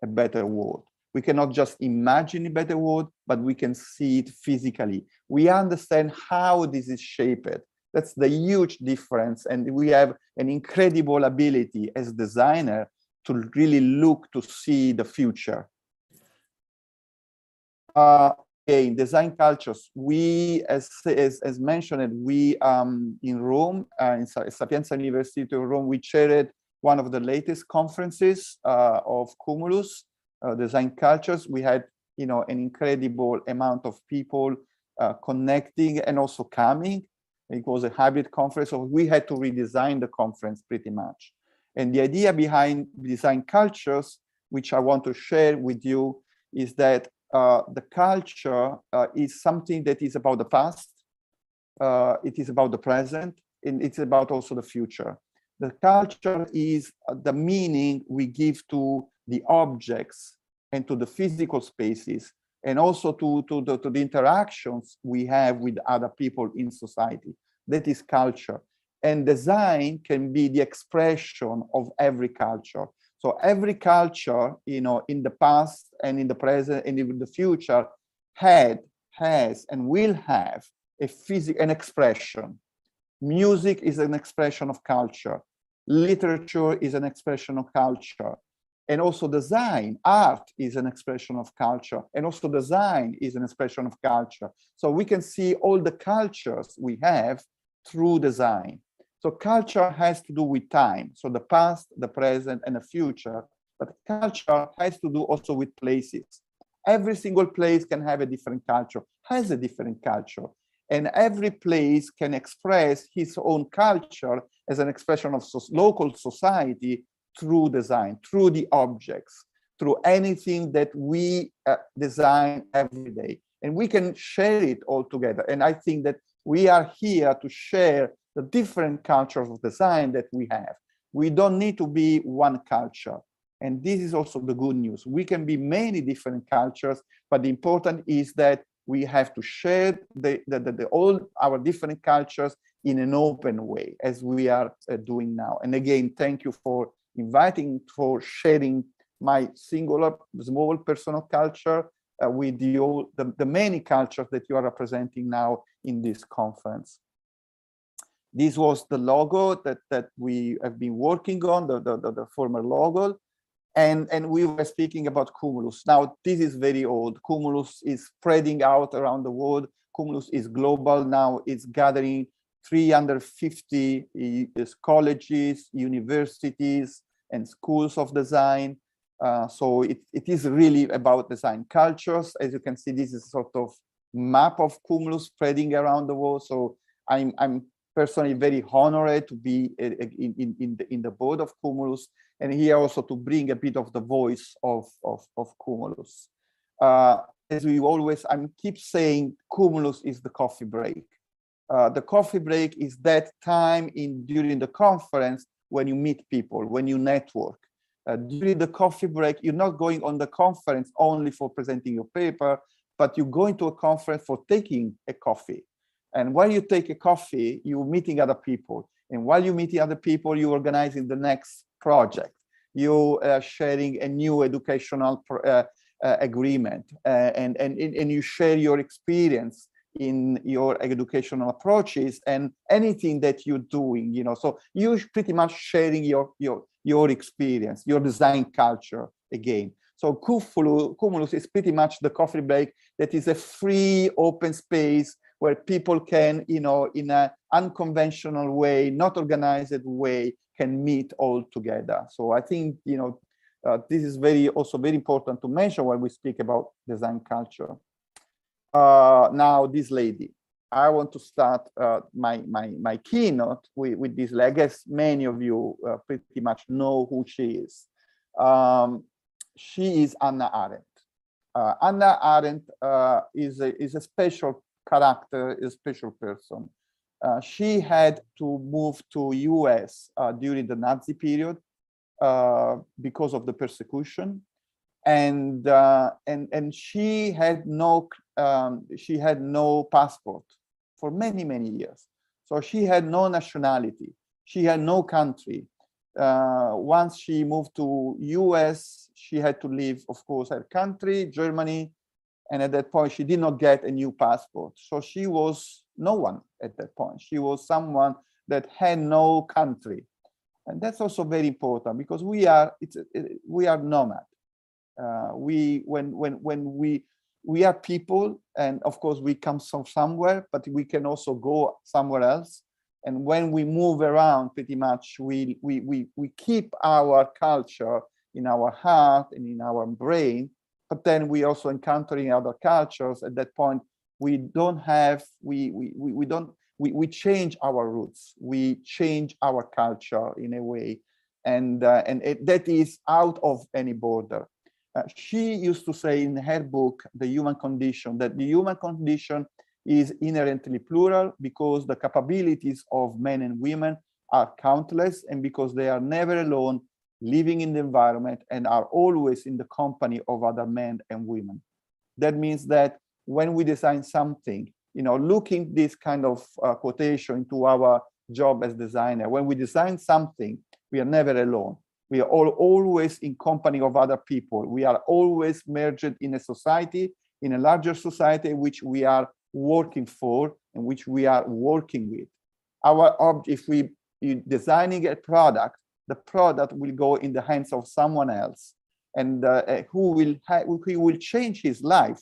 a better world. We cannot just imagine a better world, but we can see it physically. We understand how this is shaped. That's the huge difference. And we have an incredible ability as designer to really look to see the future. In design cultures, we, as mentioned, we in Rome, in Sapienza University of Rome, we chaired one of the latest conferences of Cumulus, design cultures. We had, an incredible amount of people connecting and also coming. It was a hybrid conference, so we had to redesign the conference pretty much. And the idea behind design cultures, which I want to share with you, is that the culture is something that is about the past, it is about the present, and it's about also the future. The culture is the meaning we give to the objects and to the physical spaces, and also to the interactions we have with other people in society. That is culture. And design can be the expression of every culture. So every culture, in the past and in the present and in the future, has and will have an expression. Music is an expression of culture. Literature is an expression of culture. And also design, art is an expression of culture. And also design is an expression of culture. So we can see all the cultures we have through design. So culture has to do with time. So the past, the present, and the future. But culture has to do also with places. Every single place can have a different culture, has a different culture. And every place can express his own culture as an expression of local society through design, through the objects, through anything that we design every day. And we can share it all together. And I think that we are here to share the different cultures of design that we have. We don't need to be one culture. And this is also the good news. We can be many different cultures, but the important is that we have to share all our different cultures in an open way, as we are doing now. And again, thank you for inviting, for sharing my singular, small personal culture with the many cultures that you are representing now in this conference. This was the logo that we have been working on, the former logo. And we were speaking about Cumulus. Now, this is very old. Cumulus is spreading out around the world. Cumulus is global now. It's gathering 350 colleges, universities, and schools of design. So it is really about design cultures. As you can see, this is sort of map of Cumulus spreading around the world. So I'm personally very honored to be in the board of Cumulus, and here also to bring a bit of the voice of Cumulus. As we always, I keep saying, Cumulus is the coffee break. The coffee break is that time during the conference when you meet people, when you network. During the coffee break, you're not going on the conference only for presenting your paper, but you're going to a conference for taking a coffee. And while you take a coffee, you're meeting other people. And while you're meeting other people, you're organizing the next project. You're sharing a new educational agreement, and you share your experience in your educational approaches and anything that you're doing, So you're pretty much sharing your experience, your design culture again. So Cumulus is pretty much the coffee break that is a free, open space where people can, in an unconventional way, not organized way, can meet all together. So I think, This is also very important to mention when we speak about design culture. Now, this lady, I want to start my keynote with this. I guess many of you pretty much know who she is. She is Hannah Arendt. Hannah Arendt is a special character, a special person. She had to move to US during the Nazi period because of the persecution, and she had no passport for many years. So she had no nationality. She had no country. Once she moved to US, she had to leave, of course, her country, Germany, and at that point she did not get a new passport. So she was no one at that point. She was someone that had no country, and that's also very important because we are nomad. We are people, and of course we come from somewhere, but we can also go somewhere else. And when we move around, pretty much we keep our culture in our heart and in our brain, but then we also encountering other cultures. At that point, we change our roots, we change our culture in a way, and that is out of any border. She used to say in her book, The Human Condition, that the human condition is inherently plural because the capabilities of men and women are countless, and because they are never alone, living in the environment, and are always in the company of other men and women. That means that when we design something, looking this kind of quotation into our job as designer, when we design something, we are never alone. We are always in company of other people. We are always merged in a society, in a larger society, which we are working for and which we are working with. If we are designing a product, the product will go in the hands of someone else, and who will change his life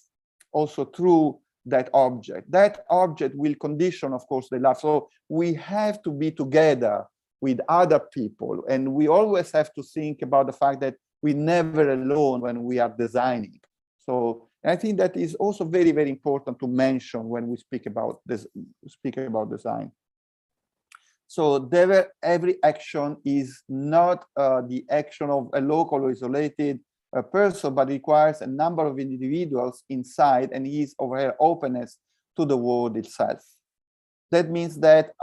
also through that object. That object will condition, of course, the life. So we have to be together with other people, and we always have to think about the fact that we're never alone when we are designing. So I think that is also very, very important to mention when we speak about this, design. So every action is not the action of a local or isolated person, but requires a number of individuals inside and his or her openness to the world itself. That means that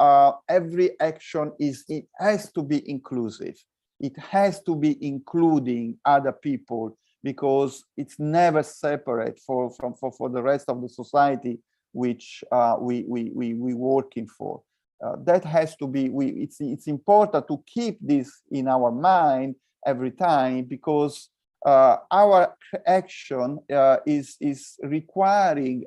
every action it has to be inclusive. It has to be including other people, because it's never separate for the rest of the society which we working for. That has to be. It's important to keep this in our mind every time, because our action is requiring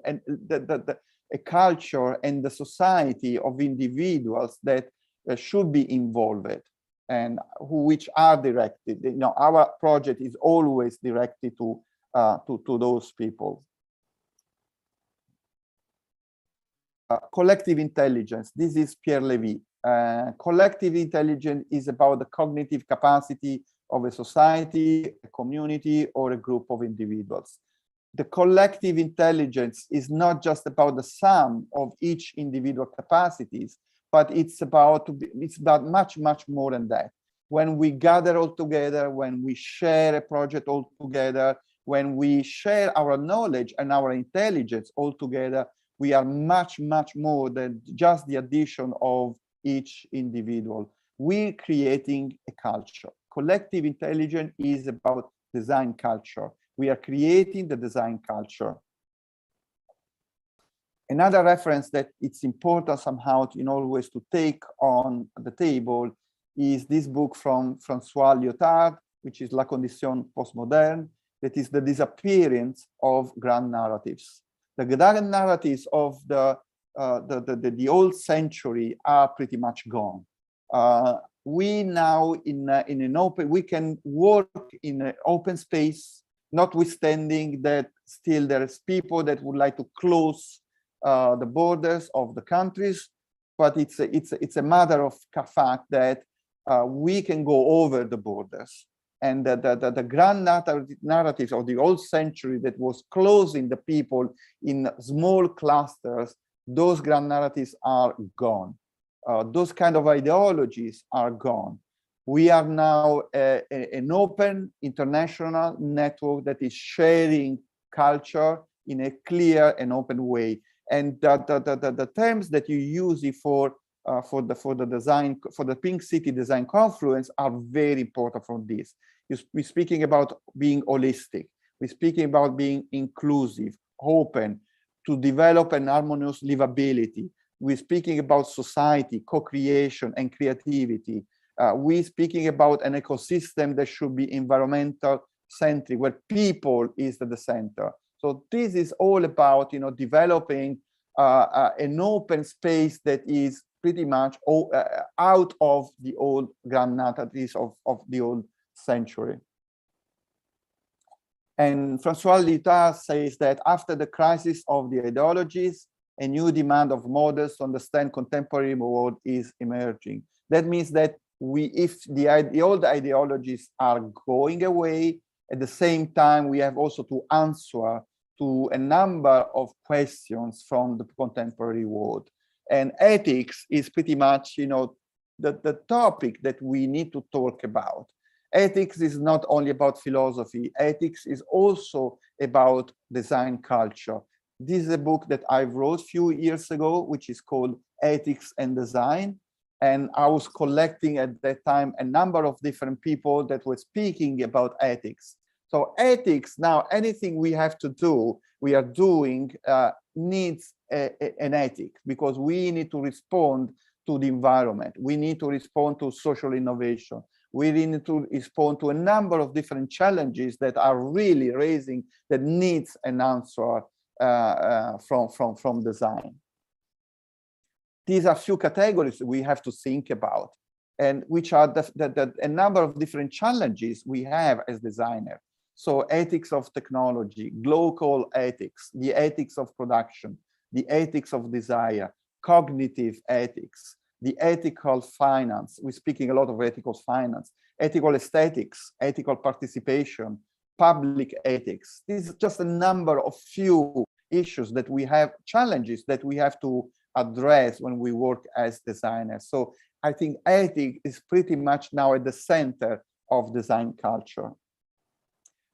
a culture and the society of individuals that should be involved and which are directed. Our project is always directed to those people. Collective intelligence. This is Pierre Levy. Collective intelligence is about the cognitive capacity of a society, a community, or a group of individuals. The collective intelligence is not just about the sum of each individual capacities, but it's about much more than that. When we gather all together, when we share a project all together, when we share our knowledge and our intelligence all together, we are much more than just the addition of each individual. We're creating a culture. Collective intelligence is about design culture. We are creating the design culture. Another reference that it's important somehow always to take on the table is this book from François Lyotard, which is La Condition Postmoderne, that is the disappearance of grand narratives. The grand narratives of the old century are pretty much gone. We now we can work in an open space, notwithstanding that still there's people that would like to close the borders of the countries, but it's a matter of fact that we can go over the borders. and the grand narratives of the old century that was closing the people in small clusters, those grand narratives are gone. Those kind of ideologies are gone. We are now an open international network that is sharing culture in a clear and open way. And the terms that you use for the Pink City Design Confluence are very important for this. We're speaking about being holistic. We're speaking about being inclusive, open, to develop an harmonious livability. We're speaking about society, co-creation, and creativity. We're speaking about an ecosystem that should be environmental centric, where people is at the center. So this is all about, developing an open space that is pretty much out of the old grand narratives of the old century. And Francois Lyotard says that after the crisis of the ideologies, a new demand of models to understand contemporary world is emerging. That means that if the old ideologies are going away, at the same time, we have also to answer to a number of questions from the contemporary world. And ethics is pretty much, the topic that we need to talk about. Ethics is not only about philosophy. Ethics is also about design culture. This is a book that I wrote a few years ago, which is called Ethics and Design. And I was collecting at that time a number of different people that were speaking about ethics. So ethics, now anything we have to do, we are doing needs an ethic, because we need to respond to the environment. We need to respond to social innovation. We need to respond to a number of different challenges that are really raising, that needs an answer from design. These are few categories we have to think about, and which are a number of different challenges we have as designers. So ethics of technology, global ethics, the ethics of production, the ethics of desire, cognitive ethics, the ethical finance. We're speaking a lot of ethical finance, ethical aesthetics, ethical participation, public ethics. This is just a number of few issues that we have, challenges that we have to address when we work as designers. So I think ethics is pretty much now at the center of design culture.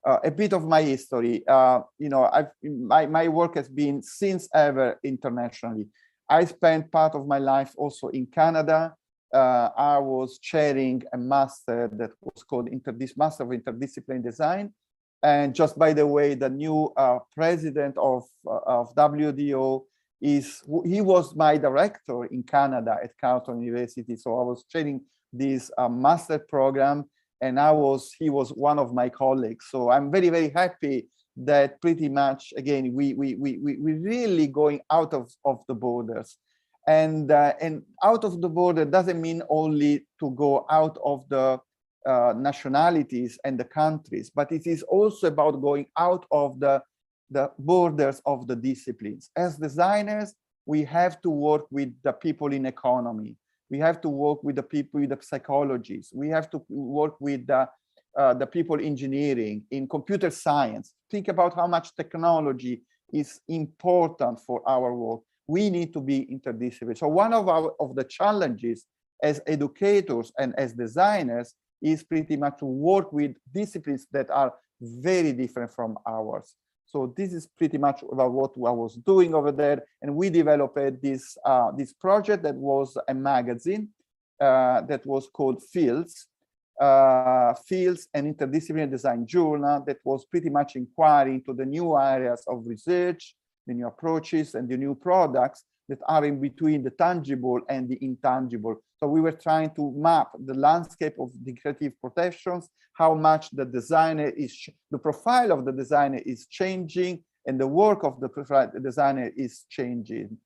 A bit of my history, my work has been since ever internationally. I spent part of my life also in Canada. I was chairing a master that was called Master of Interdisciplinary Design. And just by the way, the new president of WDO he was my director in Canada at Carleton University. So I was chairing this master program, and he was one of my colleagues. So I'm very, very happy that pretty much, again, we're really going out of the borders. And out of the border doesn't mean only to go out of the nationalities and the countries, but it is also about going out of the borders of the disciplines. As designers, we have to work with the people in economy. We have to work with the people with the psychologists. We have to work with the people engineering, in computer science. Think about how much technology is important for our work. We need to be interdisciplinary. So one of the challenges as educators and as designers is pretty much to work with disciplines that are very different from ours. So this is pretty much about what I was doing over there. And we developed this project that was a magazine that was called Fields and Interdisciplinary Design Journal, that was pretty much inquiring to the new areas of research, the new approaches, and the new products that are in between the tangible and the intangible. So we were trying to map the landscape of the creative professions, how much the profile of the designer is changing, and the work of the designer is changing.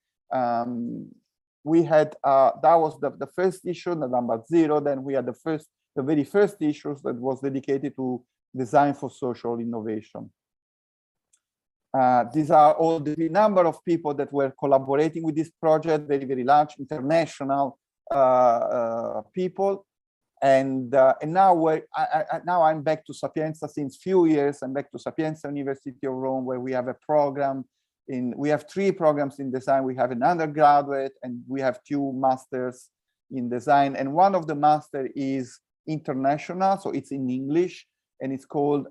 We had, that was the first issue, the number 0. Then we had the very first issues that was dedicated to design for social innovation. These are all the number of people that were collaborating with this project, very, very large international people. And now I'm back to Sapienza since few years. I'm back to Sapienza University of Rome, where we have a program we have 3 programs in design. We have an undergraduate and we have 2 masters in design. And one of the master is international, so it's in English, and it's called,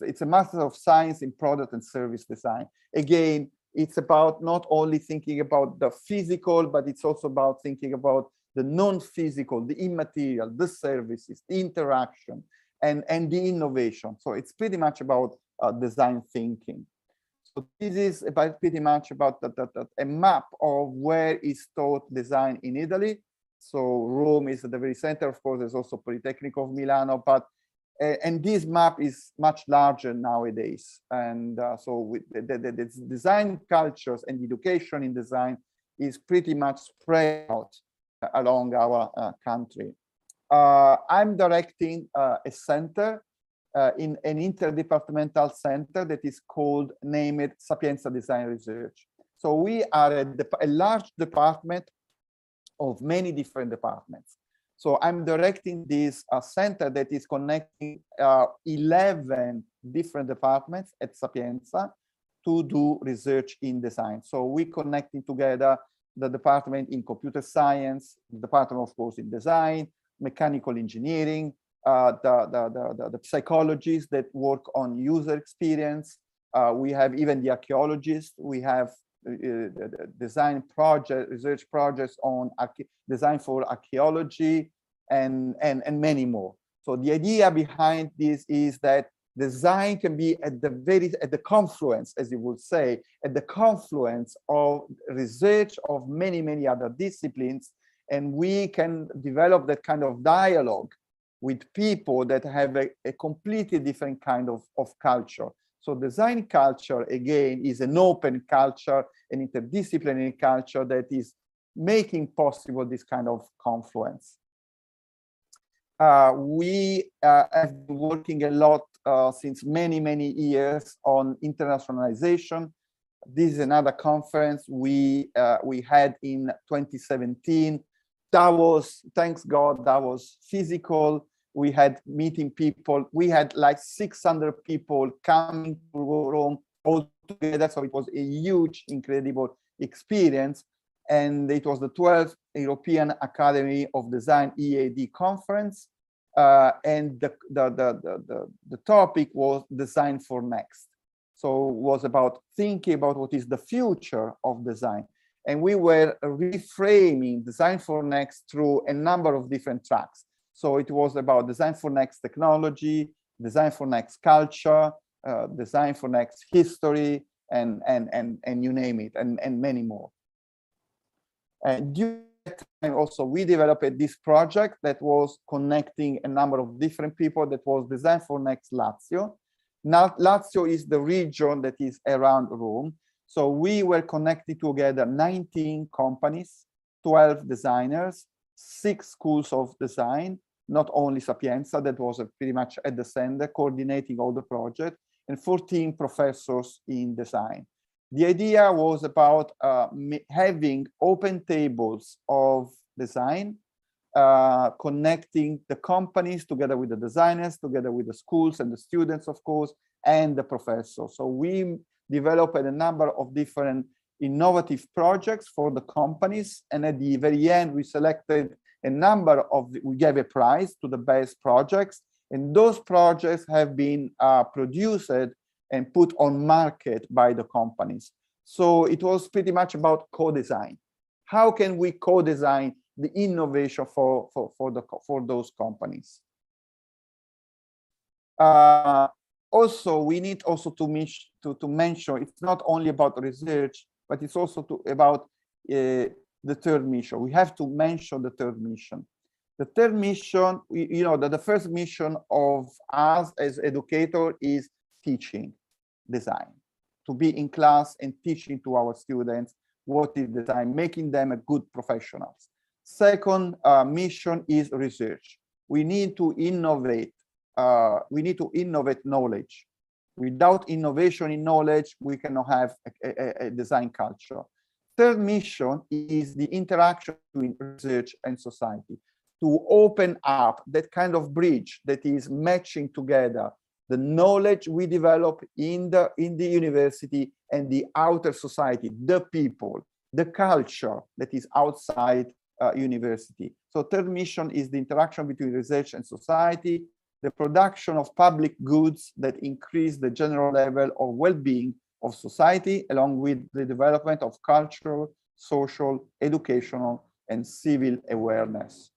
it's a Master of Science in Product and Service Design. Again, it's about not only thinking about the physical, but it's also about thinking about the non-physical, the immaterial, the services, the interaction, and the innovation. So it's pretty much about design thinking. So this is about pretty much about a map of where is taught design in Italy. So Rome is at the very center. Of course, there's also Politecnico of Milano, but and this map is much larger nowadays. And so with the design cultures and education in design is pretty much spread out along our country. I'm directing a center in an interdepartmental center that is called, named Sapienza Design Research. So we are a large department of many different departments. So I'm directing this center that is connecting 11 different departments at Sapienza to do research in design. So we're connecting together the department in computer science, the department, of course, in design, mechanical engineering, the psychologists that work on user experience. We have even the archaeologists. We have design project, research projects on design for archaeology, and many more. So the idea behind this is that design can be at the confluence, as you would say, at the confluence of research of many other disciplines, and we can develop that kind of dialogue with people that have a completely different kind of culture. So design culture, again, is an open culture, an interdisciplinary culture that is making possible this kind of confluence. We have been working a lot since many years on internationalization. This is another conference we had in 2017. That was, thanks God, that was physical. We had meeting people. We had like 600 people coming to Rome all together. So it was a huge, incredible experience. And it was the 12th European Academy of Design EAD conference. And the topic was Design for Next. So it was about thinking about what is the future of design. And we were reframing Design for Next through a number of different tracks. So it was about Design for Next technology, Design for Next culture, Design for Next history, and you name it, and many more. And during that time also, we developed this project that was connecting a number of different people. That was Design for Next Lazio. Now, Lazio is the region that is around Rome. So we were connecting together 19 companies, 12 designers, 6 schools of design, not only Sapienza, that was pretty much at the center, coordinating all the project, and 14 professors in design. The idea was about having open tables of design, connecting the companies together with the designers, together with the schools and the students, of course, and the professors. So we developed a number of different innovative projects for the companies. And at the very end, we selected a number of, we gave a prize to the best projects. And those projects have been produced and put on market by the companies. So it was pretty much about co-design. How can we co-design the innovation for those companies? Also, we need also to mention it's not only about research, but it's also about the third mission. We have to mention the third mission. The third mission, you know, that the first mission of us as educator is teaching design, to be in class and teaching to our students what is design, making them a good professionals. Second mission is research. We need to innovate. We need to innovate knowledge. Without innovation in knowledge, we cannot have a design culture. Third mission is the interaction between research and society. to open up that kind of bridge that is matching together the knowledge we develop in the university and the outer society, the people, the culture that is outside university. So third mission is the interaction between research and society, the production of public goods that increase the general level of well-being of society, along with the development of cultural, social, educational, and civil awareness.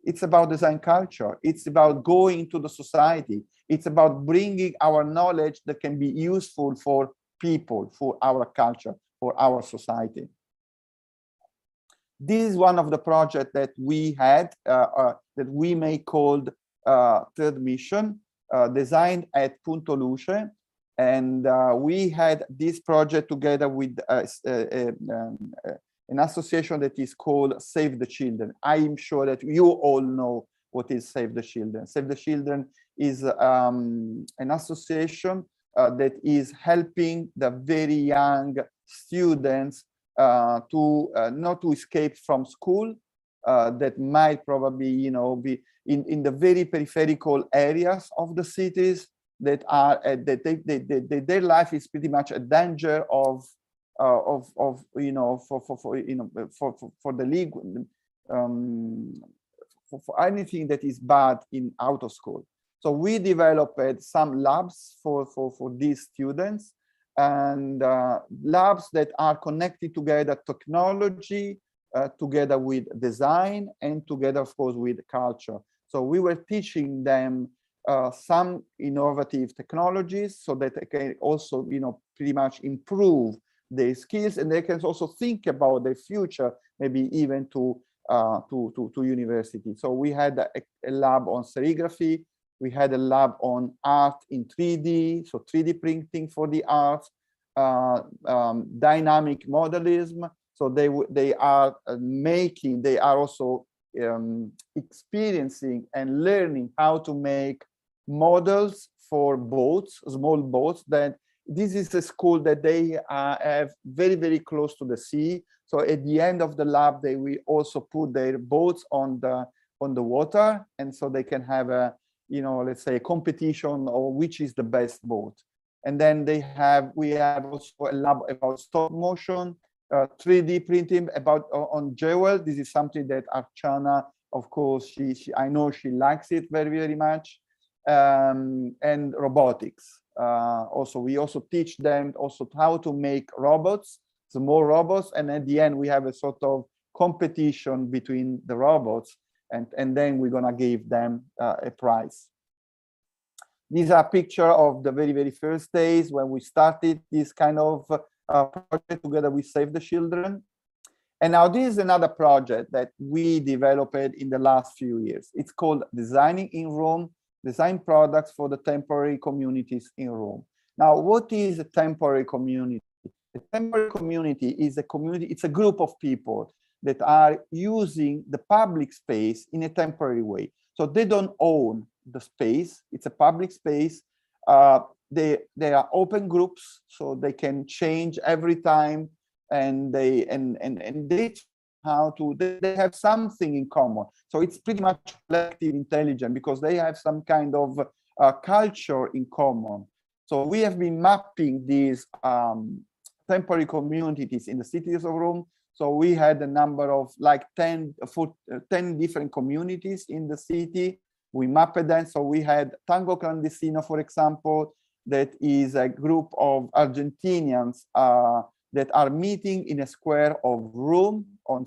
It's about design culture. It's about going to the society. It's about bringing our knowledge that can be useful for people, for our culture, for our society. This is one of the projects that we had, that we may called third mission, designed at Punto Luce. And we had this project together with an association that is called Save the Children. I'm sure that you all know what is Save the Children. Save the Children is an association that is helping the very young students to not to escape from school, that might probably, you know, be in the very peripheral areas of the cities that are that their life is pretty much a danger of you know, for the league, for anything that is bad in out of school. So we developed some labs for these students, and labs that are connected together, technology together with design, and together, of course, with culture. So we were teaching them some innovative technologies so that they can also, you know, pretty much improve their skills, and they can also think about their future, maybe even to university. So we had a lab on serigraphy. We had a lab on art in 3D, so 3D printing for the art, dynamic modelism. So they are making, they are also experiencing and learning how to make models for boats, small boats. That this is a school that they have very, very close to the sea. So at the end of the lab, they will also put their boats on the water, and so they can have a, you know, let's say a competition or which is the best boat. And then we have also a lab about stop motion, 3D printing on jewel. This is something that Archana, of course, I know she likes it very, very much. And robotics. We also teach them also how to make robots, small robots, and at the end we have a sort of competition between the robots, and then we're gonna give them a prize. These are pictures of the very, very first days when we started this kind of project together with Save the Children. And now this is another project that we developed in the last few years. It's called Designing in Rome, Design Products for the Temporary Communities in Rome. Now, what is a temporary community? A temporary community is a community, it's a group of people that are using the public space in a temporary way. So they don't own the space, it's a public space. They are open groups, so they can change every time, and they have something in common. So it's pretty much collective intelligence because they have some kind of culture in common. So we have been mapping these temporary communities in the cities of Rome. So we had a number of like 10 different communities in the city. We mapped them. So we had Tango Clandestino, for example, that is a group of Argentinians that are meeting in a square of Rome on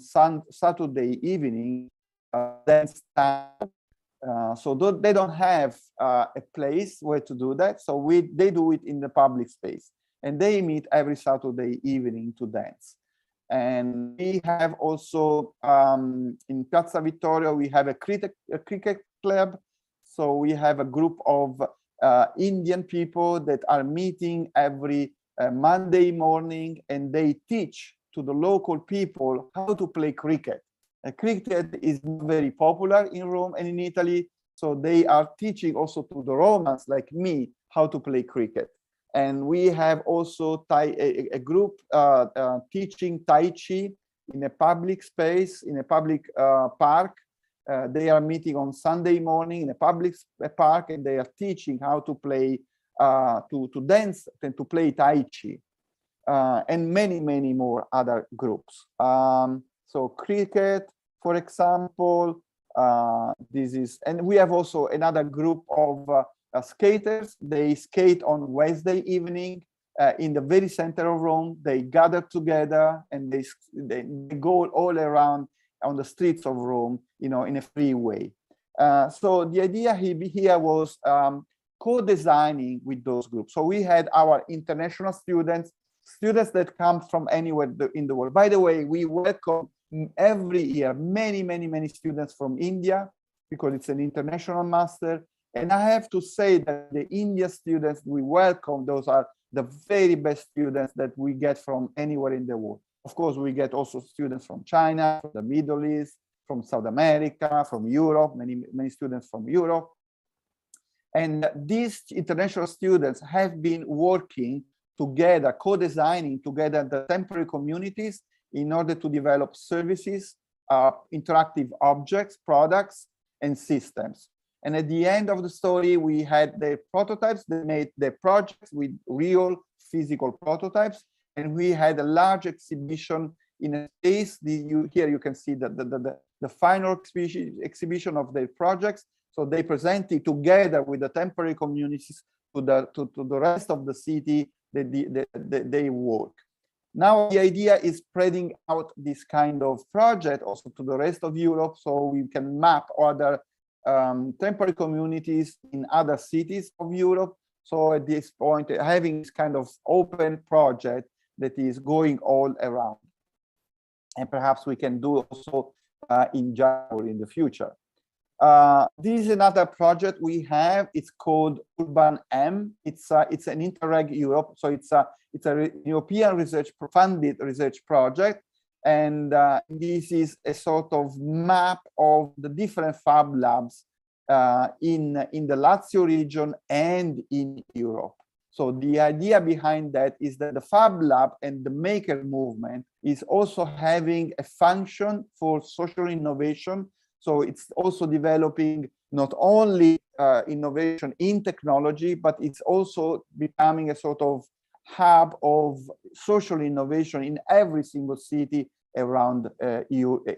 Saturday evening. So they don't have a place where to do that. So they do it in the public space, and they meet every Saturday evening to dance. And we have also in Piazza Vittorio, we have a cricket club. So we have a group of Indian people that are meeting every Monday morning, and they teach to the local people how to play cricket. Cricket is very popular in Rome and in Italy, so they are teaching also to the Romans like me how to play cricket. And we have also a group teaching Tai Chi in a public space, in a public park. They are meeting on Sunday morning in a public park, and they are teaching how to play, to dance and to play Tai Chi, and many, many more other groups. So cricket, for example, this is, and we have also another group of skaters. They skate on Wednesday evening in the very center of Rome. They gather together and they go all around on the streets of Rome, you know, in a free way. So the idea here was co-designing with those groups. So we had our international students that come from anywhere in the world. By the way, we welcome every year many students from India, because it's an international master. And I have to say that the India students we welcome, those are the very best students that we get from anywhere in the world. Of course, we get also students from China, from the Middle East, from South America, from Europe, many students from Europe. And these international students have been working together, co-designing together the temporary communities in order to develop services, interactive objects, products, and systems. And at the end of the story, we had the prototypes. They made the projects with real physical prototypes. And we had a large exhibition in a space. Here you can see the final exhibition of their projects. So they presented together with the temporary communities to the rest of the city they work. Now the idea is spreading out this kind of project also to the rest of Europe, so we can map other temporary communities in other cities of Europe. So at this point, having this kind of open project that is going all around. And perhaps we can do also in Java or in the future. This is another project we have. It's called Urban M. It's an Interreg Europe, so it's a European funded research project, and this is a sort of map of the different Fab Labs in the Lazio region and in Europe. So the idea behind that is that the Fab Lab and the maker movement is also having a function for social innovation. So it's also developing not only innovation in technology, but it's also becoming a sort of hub of social innovation in every single city around Europe.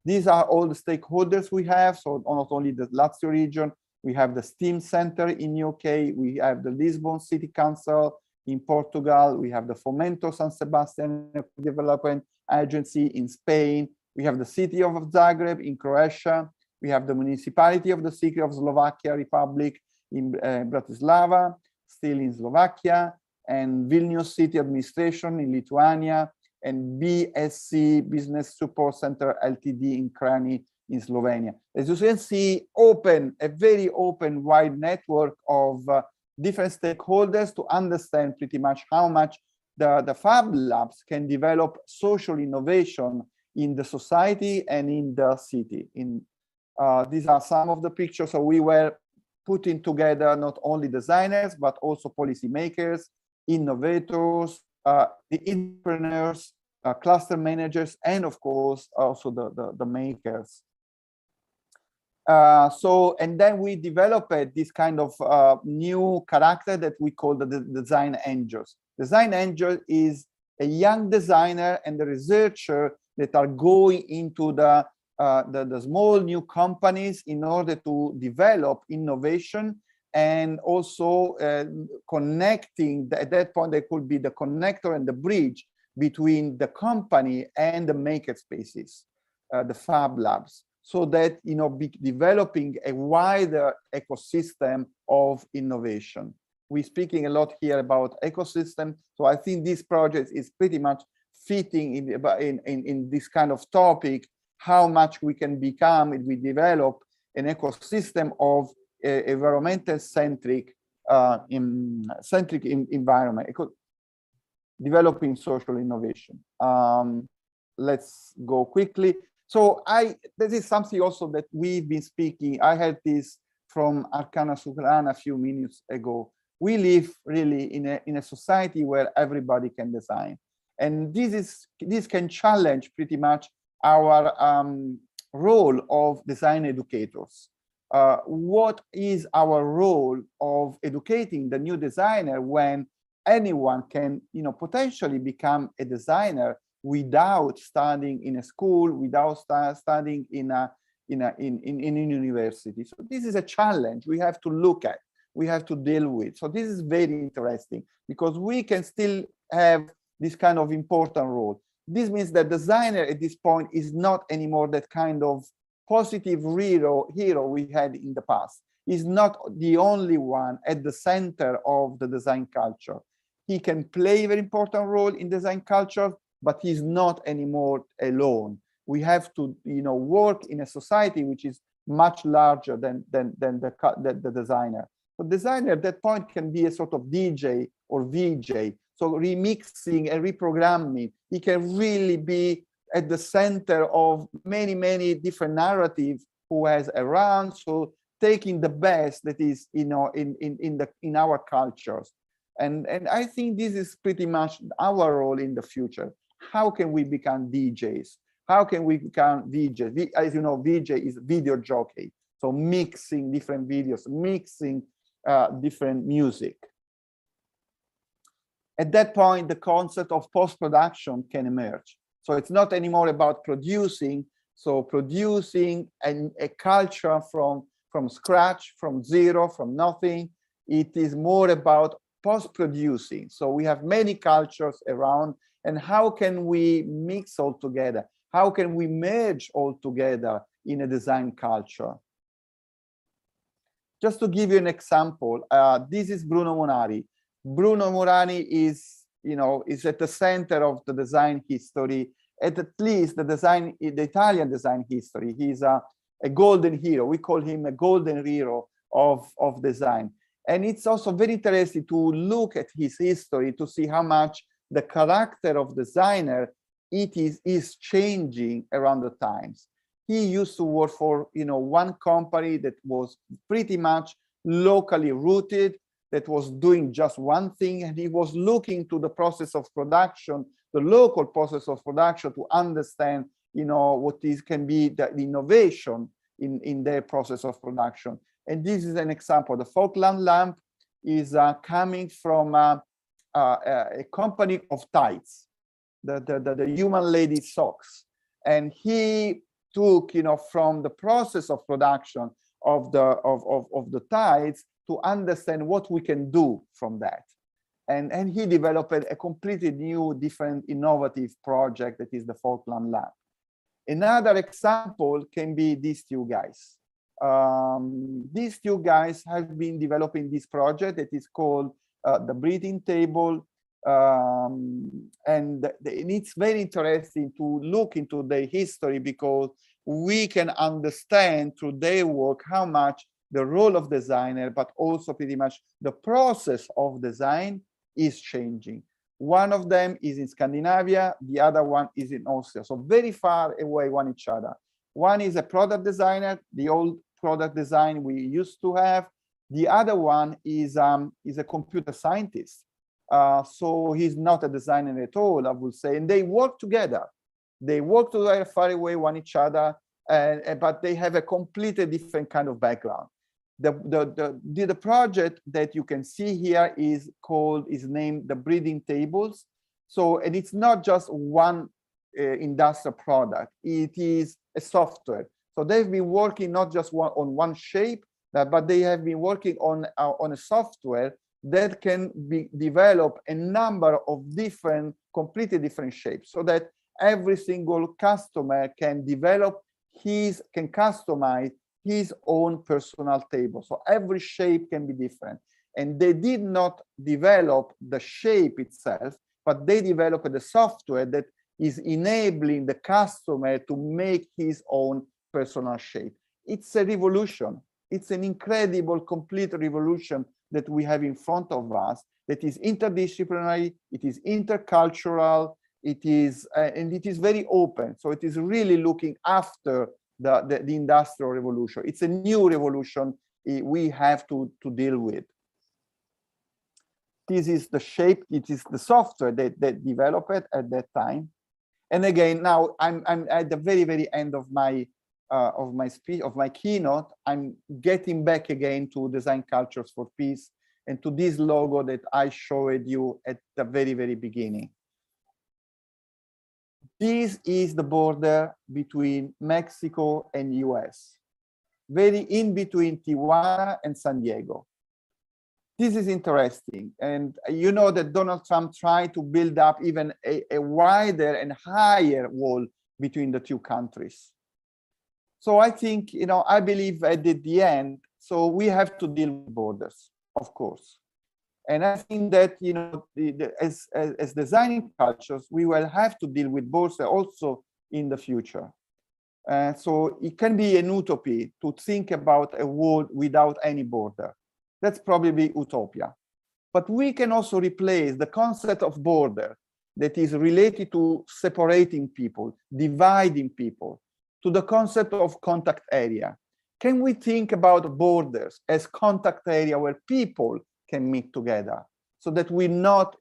These are all the stakeholders we have. So not only the Lazio region, we have the STEAM Center in UK, we have the Lisbon City Council in Portugal, we have the Fomento San Sebastian Development Agency in Spain, we have the city of Zagreb in Croatia, we have the municipality of the city of Slovakia Republic in Bratislava, still in Slovakia, and Vilnius City Administration in Lithuania, and BSC Business Support Center Ltd in Krani in Slovenia. As you can see, a very open, wide network of different stakeholders to understand pretty much how much the Fab Labs can develop social innovation in the society and in the city. These are some of the pictures. So we were putting together not only designers, but also policymakers, innovators, the entrepreneurs, cluster managers, and of course, also the makers. And then we developed this kind of new character that we call the design angels. Design angel is a young designer and the researcher that are going into the small new companies in order to develop innovation, and also connecting, at that point, they could be the connector and the bridge between the company and the maker spaces, the Fab Labs, so that, you know, developing a wider ecosystem of innovation. We're speaking a lot here about ecosystem, so I think this project is pretty much fitting in this kind of topic, how much we can become if we develop an ecosystem of environmental centric environment, developing social innovation. Let's go quickly. So this is something also that we've been speaking. I had this from Arcana Sukran a few minutes ago. We live really in a society where everybody can design. And this can challenge pretty much our role of design educators. What is our role of educating the new designer when anyone can, potentially become a designer without studying in a school, without studying in a university? So this is a challenge we have to look at, we have to deal with. So this is very interesting because we can still have this kind of important role. This means that designer at this point is not anymore that kind of positive hero we had in the past. He's not the only one at the center of the design culture. He can play a very important role in design culture, but he's not anymore alone. We have to, work in a society which is much larger than the designer. The designer at that point can be a sort of DJ or VJ. So remixing and reprogramming, he can really be at the center of many, many different narratives who has around. So taking the best that is, in our cultures. And I think this is pretty much our role in the future. How can we become DJs? How can we become VJs? As you know, VJ is video jockey. So mixing different videos, mixing different music. At that point, the concept of post-production can emerge. So it's not anymore about producing. So producing a culture from scratch, from zero, from nothing. It is more about post-producing. So we have many cultures around, and how can we mix all together? How can we merge all together in a design culture? Just to give you an example, this is Bruno Monari. Bruno Monari is at the center of the design history, at least the Italian design history. He's a golden hero. We call him a golden hero of design. And it's also very interesting to look at his history to see how much the character of designer is changing around the times. He used to work for one company that was pretty much locally rooted, that was doing just one thing, and he was looking to the process of production, the local process of production, to understand what can be the innovation in their process of production. And this is an example. The Falkland lamp is coming from a company of tights, the human lady socks. And he took, from the process of production of the tights to understand what we can do from that. And he developed a completely new, different, innovative project that is the Falkland lamp. Another example can be these two guys. These two guys have been developing this project that is called the breathing table. And it's very interesting to look into their history, because we can understand through their work how much the role of designer, but also pretty much the process of design is changing. One of them is in Scandinavia, the other one is in Austria, so very far away one each other. One is a product designer, the old product design we used to have. The other one is a computer scientist. So he's not a designer at all, I would say. And they work together. They work together far away one each other, but they have a completely different kind of background. The project that you can see here is named the breathing tables. So, and it's not just one industrial product, it is a software. So they've been working not just on one shape, but they have been working on a software that can develop a number of completely different shapes, so that every single customer can customize his own personal table. So every shape can be different. And they did not develop the shape itself, but they developed the software that is enabling the customer to make his own personal shape. It's a revolution. It's an incredible, complete revolution that we have in front of us, that is interdisciplinary, it is intercultural, it is, and it is very open. So it is really looking after the industrial revolution. It's a new revolution we have to deal with. This is the shape, it is the software that developed at that time. And again, now I'm at the very end of my speech, of my keynote. I'm getting back again to Design Cultures for Peace and to this logo that I showed you at the very beginning. This is the border between Mexico and US, very in between Tijuana and San Diego. This is interesting. And you know that Donald Trump tried to build up even a wider and higher wall between the two countries. So I think, you know, I believe at the end, so we have to deal with borders, of course. And I think that, you know, as designing cultures, we will have to deal with borders also in the future. So it can be an utopia to think about a world without any border. That's probably utopia. But we can also replace the concept of border that is related to separating people, dividing people, to the concept of contact area. Can we think about borders as contact area where people can meet together, so that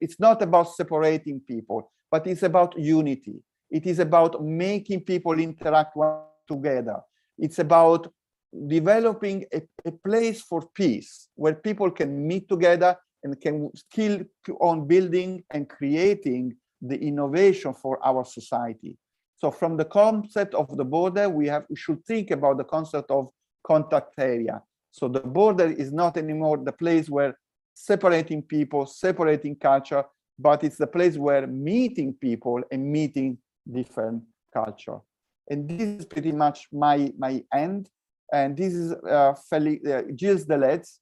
it's not about separating people, but it's about unity. It is about making people interact together. It's about developing a place for peace where people can meet together and can still on building and creating the innovation for our society. So from the concept of the border, we should think about the concept of contact area. So the border is not anymore the place where separating people, separating culture, but it's the place where meeting people and meeting different culture. And this is pretty much my end. And this is Gilles Deleuze,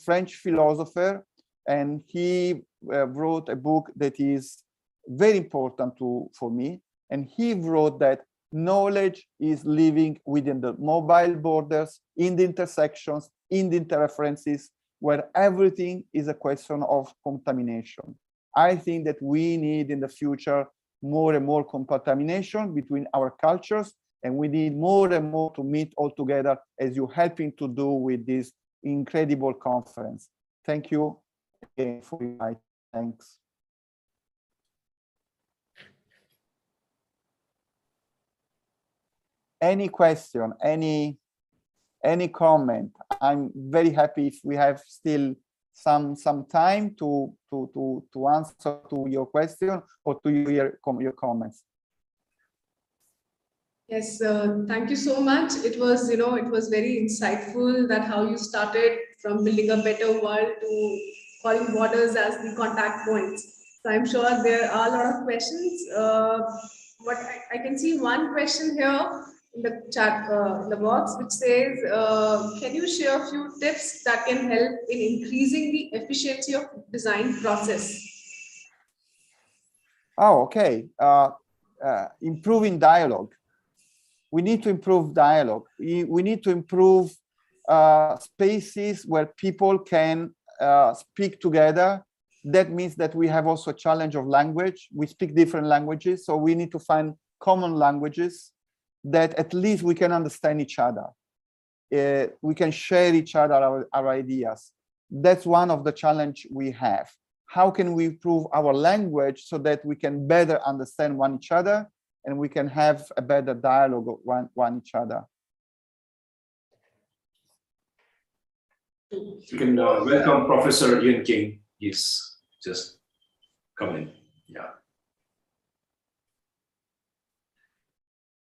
French philosopher, and he wrote a book that is very important for me. And he wrote that knowledge is living within the mobile borders, in the intersections, in the interreferences, where everything is a question of contamination. I think that we need in the future more and more contamination between our cultures, and we need more and more to meet all together, as you're helping to do with this incredible conference. Thank you again for your time. Thanks. Any question, any comment? I'm very happy if we have still some time to answer to your question or to your comments. Yes, thank you so much. It was, it was very insightful that how you started from building a better world to calling borders as the contact points. So I'm sure there are a lot of questions. But I can see one question here in the chat, in the box, which says, can you share a few tips that can help in increasing the efficiency of design process? Oh, okay. Improving dialogue. We need to improve dialogue. We need to improve spaces where people can speak together. That means that we have also a challenge of language. We speak different languages, so we need to find common languages that at least we can understand each other. We can share each other our ideas. That's one of the challenge we have. How can we improve our language so that we can better understand each other and we can have a better dialogue with each other? You can welcome Professor Ian King. He's just coming. Yeah.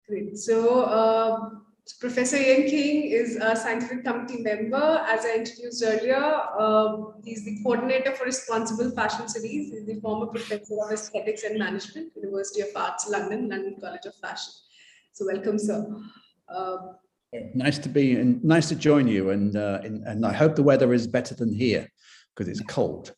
Great. So Professor Ian King is a scientific committee member. As I introduced earlier, he's the coordinator for Responsible Fashion Cities. He's the former professor of Aesthetics and Management, University of Arts, London College of Fashion. So welcome, sir. Nice to be and nice to join you. And I hope the weather is better than here because it's cold.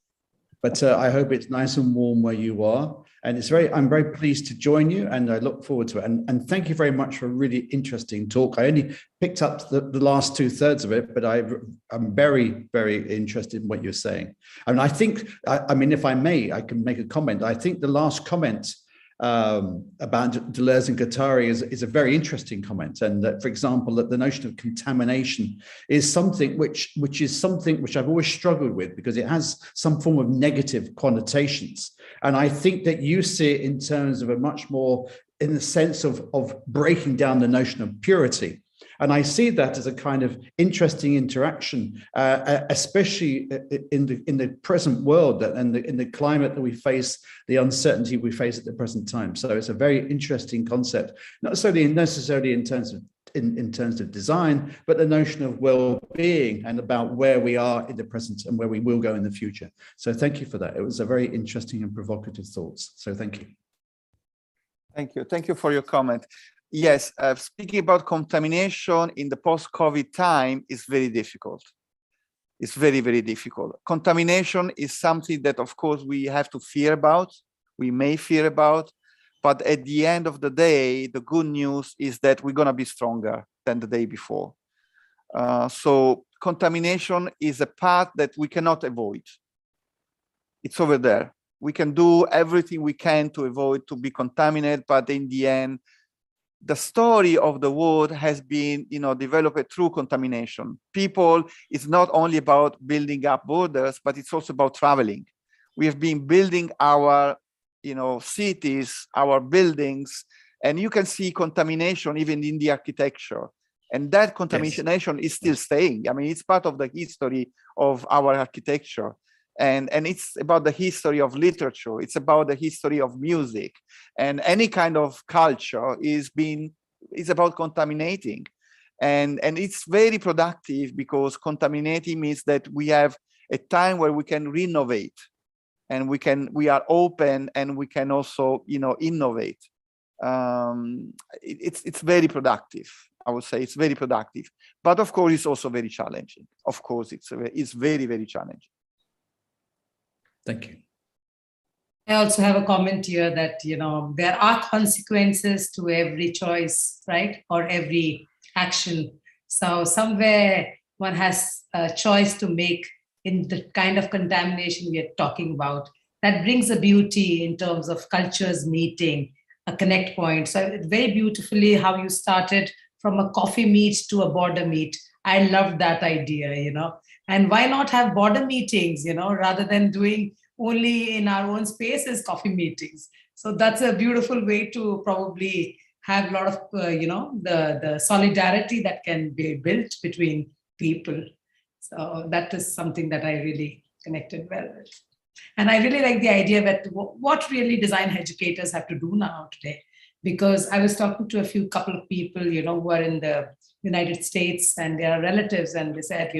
But I hope it's nice and warm where you are. And I'm very pleased to join you and I look forward to it. And thank you very much for a really interesting talk. I only picked up the last 2/3 of it, but I'm very, very interested in what you're saying. And I think, I mean, if I may, I can make a comment. I think the last comment about Deleuze and Guattari is a very interesting comment. And that, for example, that the notion of contamination is something which I've always struggled with, because it has some form of negative connotations. And I think that you see it in terms of a much more, in the sense of breaking down the notion of purity. And I see that as a kind of interesting interaction, especially in the present world and in the climate that we face, the uncertainty we face at the present time. So it's a very interesting concept, not necessarily in terms of design, but the notion of well-being and about where we are in the present and where we will go in the future. So thank you for that. It was a very interesting and provocative thoughts. So thank you. Thank you. Thank you for your comment. Yes, speaking about contamination in the post-COVID time is very difficult. It's very, very difficult. Contamination is something that, of course, we have to fear about. We may fear about, but at the end of the day, the good news is that we're going to be stronger than the day before. So contamination is a part that we cannot avoid. It's over there. We can do everything we can to avoid to be contaminated, but in the end, the story of the world has been, developed through contamination. People, it's not only about building up borders, but it's also about traveling. We have been building our, cities, our buildings, and you can see contamination even in the architecture. And that contamination is still staying. I mean, it's part of the history of our architecture. And it's about the history of literature. It's about the history of music, and any kind of culture is about contaminating, and it's very productive, because contaminating means that we have a time where we can renovate, and we are open, and we can also innovate. It's very productive. I would say it's very productive, but of course it's also very challenging. Of course, it's very, very challenging. Thank you. I also have a comment here that, there are consequences to every choice, right? Or every action. So somewhere one has a choice to make in the kind of contamination we are talking about. That brings a beauty in terms of cultures meeting, a connect point. So very beautifully how you started from a coffee meet to a border meet. I love that idea, and why not have border meetings, rather than doing only in our own spaces coffee meetings. So that's a beautiful way to probably have a lot of, the solidarity that can be built between people. So that is something that I really connected well with. And I really like the idea that what really design educators have to do now today, because I was talking to a couple of people, who are in the United States, and their relatives, and they said,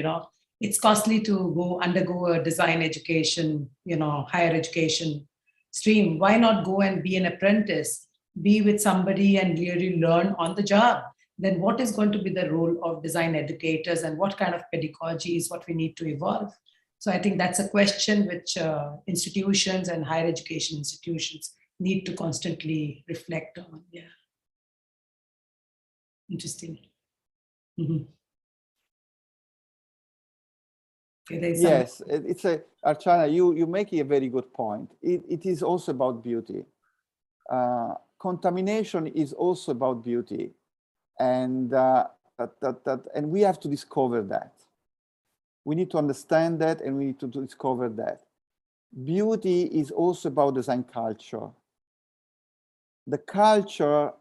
it's costly to undergo a design education, higher education stream. Why not go and be an apprentice, be with somebody and really learn on the job? Then what is going to be the role of design educators, and what kind of pedagogy is what we need to evolve? So I think that's a question which institutions and higher education institutions need to constantly reflect on. Yeah. Interesting. Mm-hmm. Okay, yes, it's Archana, you make a very good point. It is also about beauty. Contamination is also about beauty, and and we have to discover that. We need to understand that, and we need to discover that. Beauty is also about design culture. The culture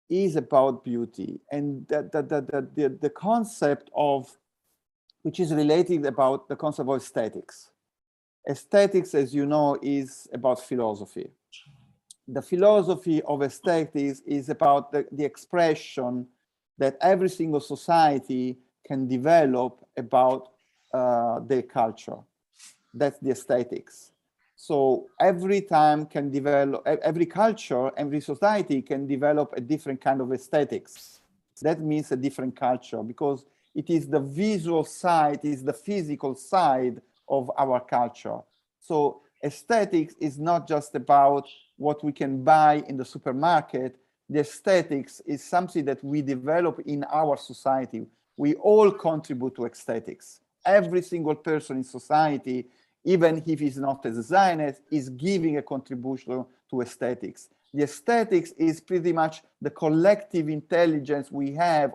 is about beauty, and the concept of, which is related about the concept of aesthetics. Aesthetics, as you know, is about philosophy. The philosophy of aesthetics is about the expression that every single society can develop about their culture. That's the aesthetics. So every time can develop, every culture, every society can develop a different kind of aesthetics. That means a different culture, because it is the visual side, it is the physical side of our culture. So aesthetics is not just about what we can buy in the supermarket. The aesthetics is something that we develop in our society. We all contribute to aesthetics. Every single person in society, even if he's not a designer, is giving a contribution to aesthetics. The aesthetics is pretty much the collective intelligence we have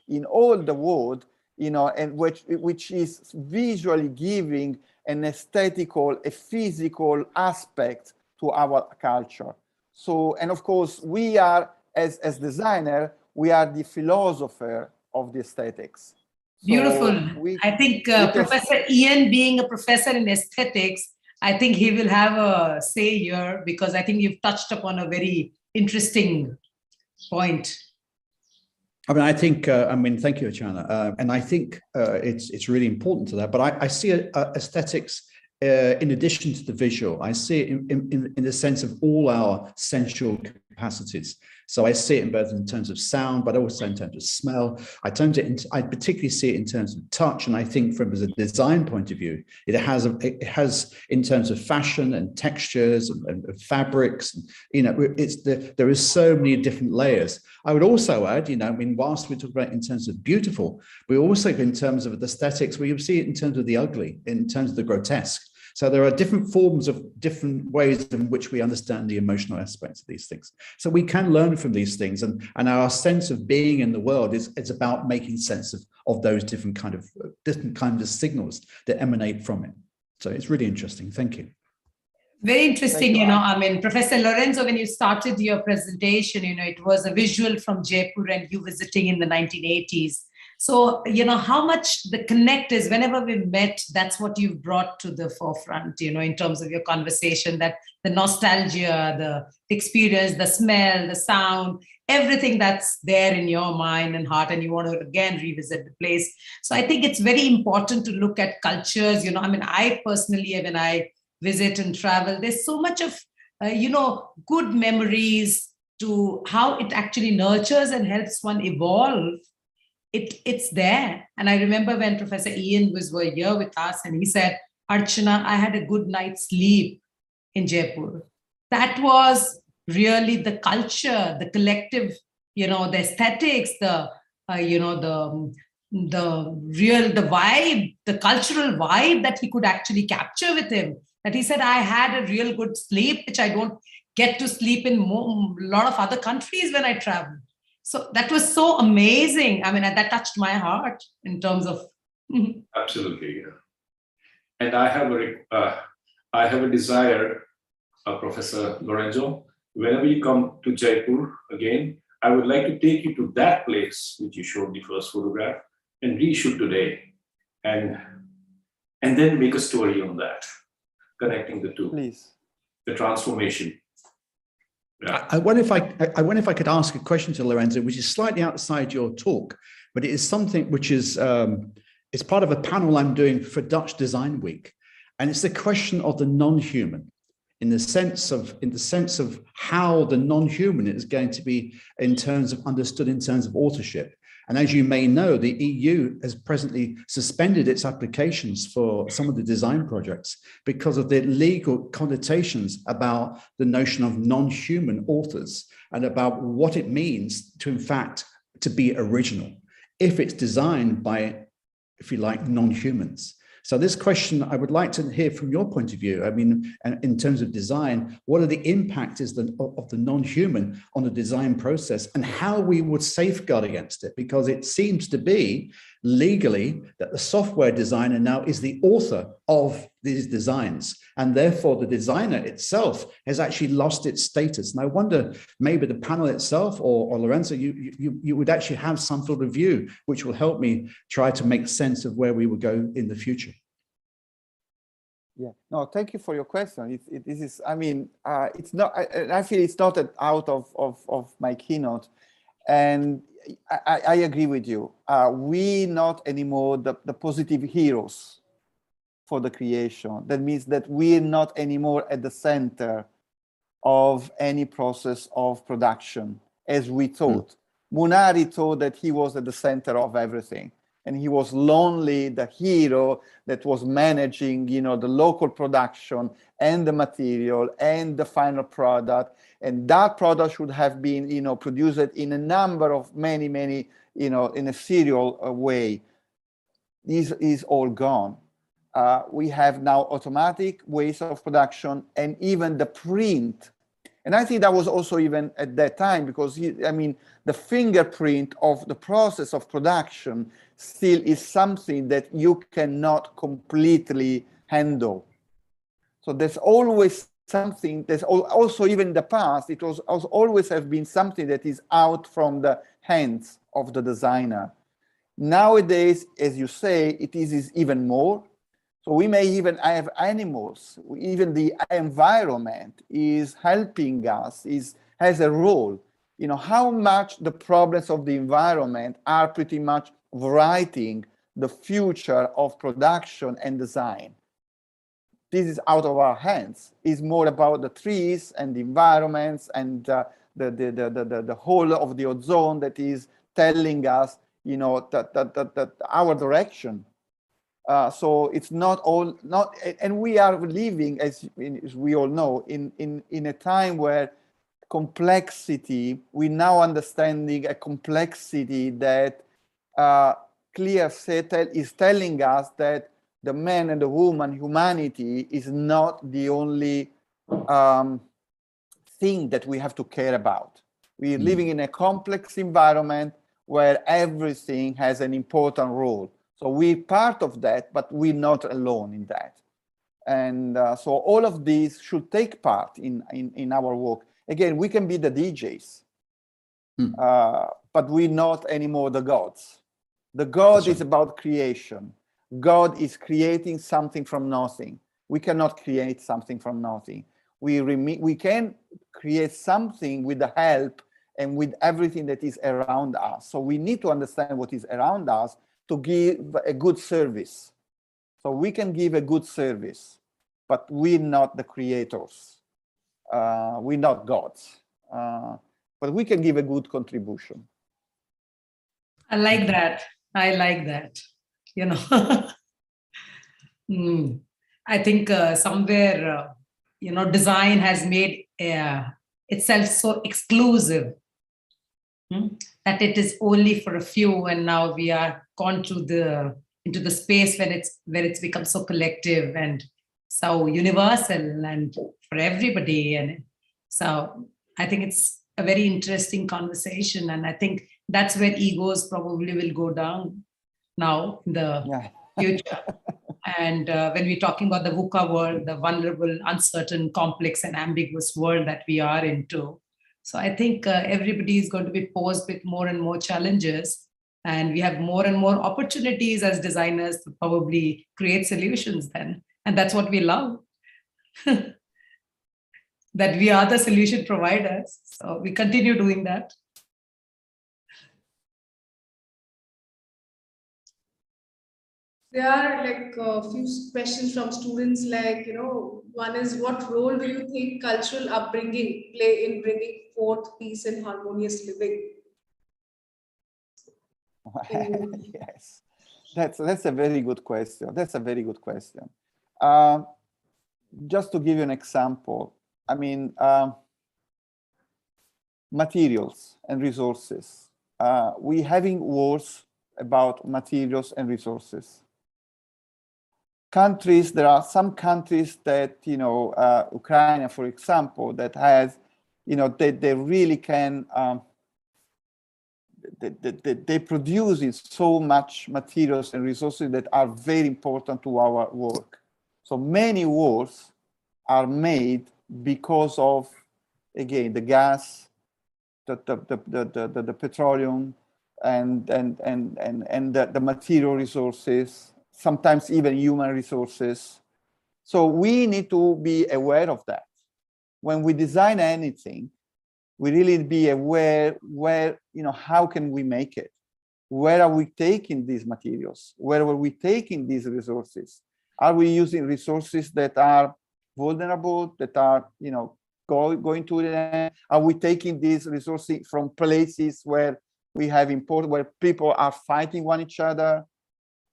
in all the world, you know, and which is visually giving an aesthetical, a physical aspect to our culture. So, and of course, we are, as designer, we are the philosopher of the aesthetics. So beautiful. I think Professor Ian, being a professor in aesthetics, I think he will have a say here, because I think you've touched upon a very interesting point. I mean, I think, thank you, Achana. And I think it's really important to that. But I see aesthetics in addition to the visual. I see it in the sense of all our sensual capacities. So I see it both in terms of sound, but also in terms of smell. I particularly see it in terms of touch. And I think from as a design point of view, it has in terms of fashion and textures and fabrics, you know, there is so many different layers. I would also add, you know, I mean, whilst we talk about it in terms of beautiful, we also, in terms of the aesthetics, we see it in terms of the ugly, in terms of the grotesque. So there are different forms of different ways in which we understand the emotional aspects of these things. So we can learn from these things, and our sense of being in the world is about making sense of those different kind of signals that emanate from it. So it's really interesting. Thank you. Very interesting, you know, I mean, Professor Lorenzo, when you started your presentation, you know, it was a visual from Jaipur and you visiting in the 1980s. So, you know, how much the connect is, whenever we met, that's what you've brought to the forefront, you know, in terms of your conversation, that the nostalgia, the experience, the smell, the sound, everything that's there in your mind and heart, and you want to again revisit the place. So I think it's very important to look at cultures, you know, I mean, I personally, when I visit and travel, there's so much of, you know, good memories to how it actually nurtures and helps one evolve. It's there. And I remember when Professor Ian was here with us and he said, Archana, I had a good night's sleep in Jaipur. That was really the culture, the collective, you know, the aesthetics, the, you know, the vibe, the cultural vibe that he could actually capture with him. That he said, I had a real good sleep, which I don't get to sleep in a lot of other countries when I travel. So that was so amazing. I mean, that touched my heart in terms of. Absolutely, yeah. And I have a desire, Professor Lorenzo, whenever you come to Jaipur again, I would like to take you to that place which you showed the first photograph and reshoot today, and then make a story on that, connecting the two. Please. The transformation. Yeah. I wonder if I could ask a question to Lorenzo, which is slightly outside your talk, but it is something which is it's part of a panel I'm doing for Dutch Design Week, and it's the question of the non-human, in the sense of how the non-human is going to be understood in terms of authorship. And as you may know, the EU has presently suspended its applications for some of the design projects because of the legal connotations about the notion of non-human authors and about what it means to, in fact, to be original if it's designed by, if you like, non-humans. So this question, I would like to hear from your point of view. I mean, in terms of design, what are the impacts of the non-human on the design process and how we would safeguard against it? Because it seems to be legally that the software designer now is the author of these designs, and therefore the designer itself has actually lost its status. And I wonder, maybe the panel itself or Lorenzo, you would actually have some sort of view which will help me try to make sense of where we will go in the future. Yeah, no, thank you for your question. This is, I mean, it's not, I feel it's not out of my keynote. And I agree with you. We not anymore the positive heroes for the creation. That means that we're not anymore at the center of any process of production, as we thought. Munari thought that he was at the center of everything. And he was lonely, the hero that was managing, you know, the local production and the material and the final product. And that product should have been, you know, produced in a number of many, you know, in a serial way. This is all gone. We have now automatic ways of production, and even the print And I think that was also even at that time, because I mean, the fingerprint of the process of production still is something that you cannot completely handle. So there's always something, there's also even in the past, it was always have been something that is out from the hands of the designer. Nowadays, as you say, it is even more. So we may even have animals, even the environment is helping us, has a role. You know, how much the problems of the environment are pretty much writing the future of production and design. This is out of our hands. It's more about the trees and the environments and the whole of the ozone that is telling us, you know, that our direction. So it's not all, and we are living, as we all know, in a time where complexity, we now understanding a complexity that clear settle is telling us that the man and the woman, humanity, is not the only thing that we have to care about. We're living in a complex environment where everything has an important role. So we're part of that, but we're not alone in that. And so all of these should take part in our work. Again, we can be the DJs, but we're not anymore the gods. The God is about creation. God is creating something from nothing. We cannot create something from nothing. We can create something with the help and with everything that is around us. So we need to understand what is around us to give a good service. So we can give a good service, but we're not the creators. We're not gods, but we can give a good contribution. I like that. I like that. You know, I think somewhere, you know, design has made itself so exclusive that it is only for a few, and now we are gone to into the space where it's become so collective and so universal and for everybody. And so I think it's a very interesting conversation, and I think that's where egos probably will go down now in the future. And when we're talking about the VUCA world, the vulnerable, uncertain, complex, and ambiguous world that we are into, so I think everybody is going to be posed with more and more challenges, and we have more and more opportunities as designers to probably create solutions then. And that's what we love, that we are the solution providers. So we continue doing that. There are like a few questions from students, like, you know, one is, what role do you think cultural upbringing play in bringing forth peace and harmonious living? Yes, that's a very good question. That's a very good question. Just to give you an example, I mean, materials and resources. We're having wars about materials and resources. Countries, there are some countries that, you know, Ukraine, for example, that has, you know, they really can, they produce in so much materials and resources that are very important to our work. So many wars are made because of, again, the gas, the petroleum, and the material resources, sometimes even human resources. So we need to be aware of that. When we design anything, we really be aware where, you know, how can we make it? Where are we taking these materials? Where are we taking these resources? Are we using resources that are vulnerable, that are, you know, going to the end? Are we taking these resources from places where we have where people are fighting one each other?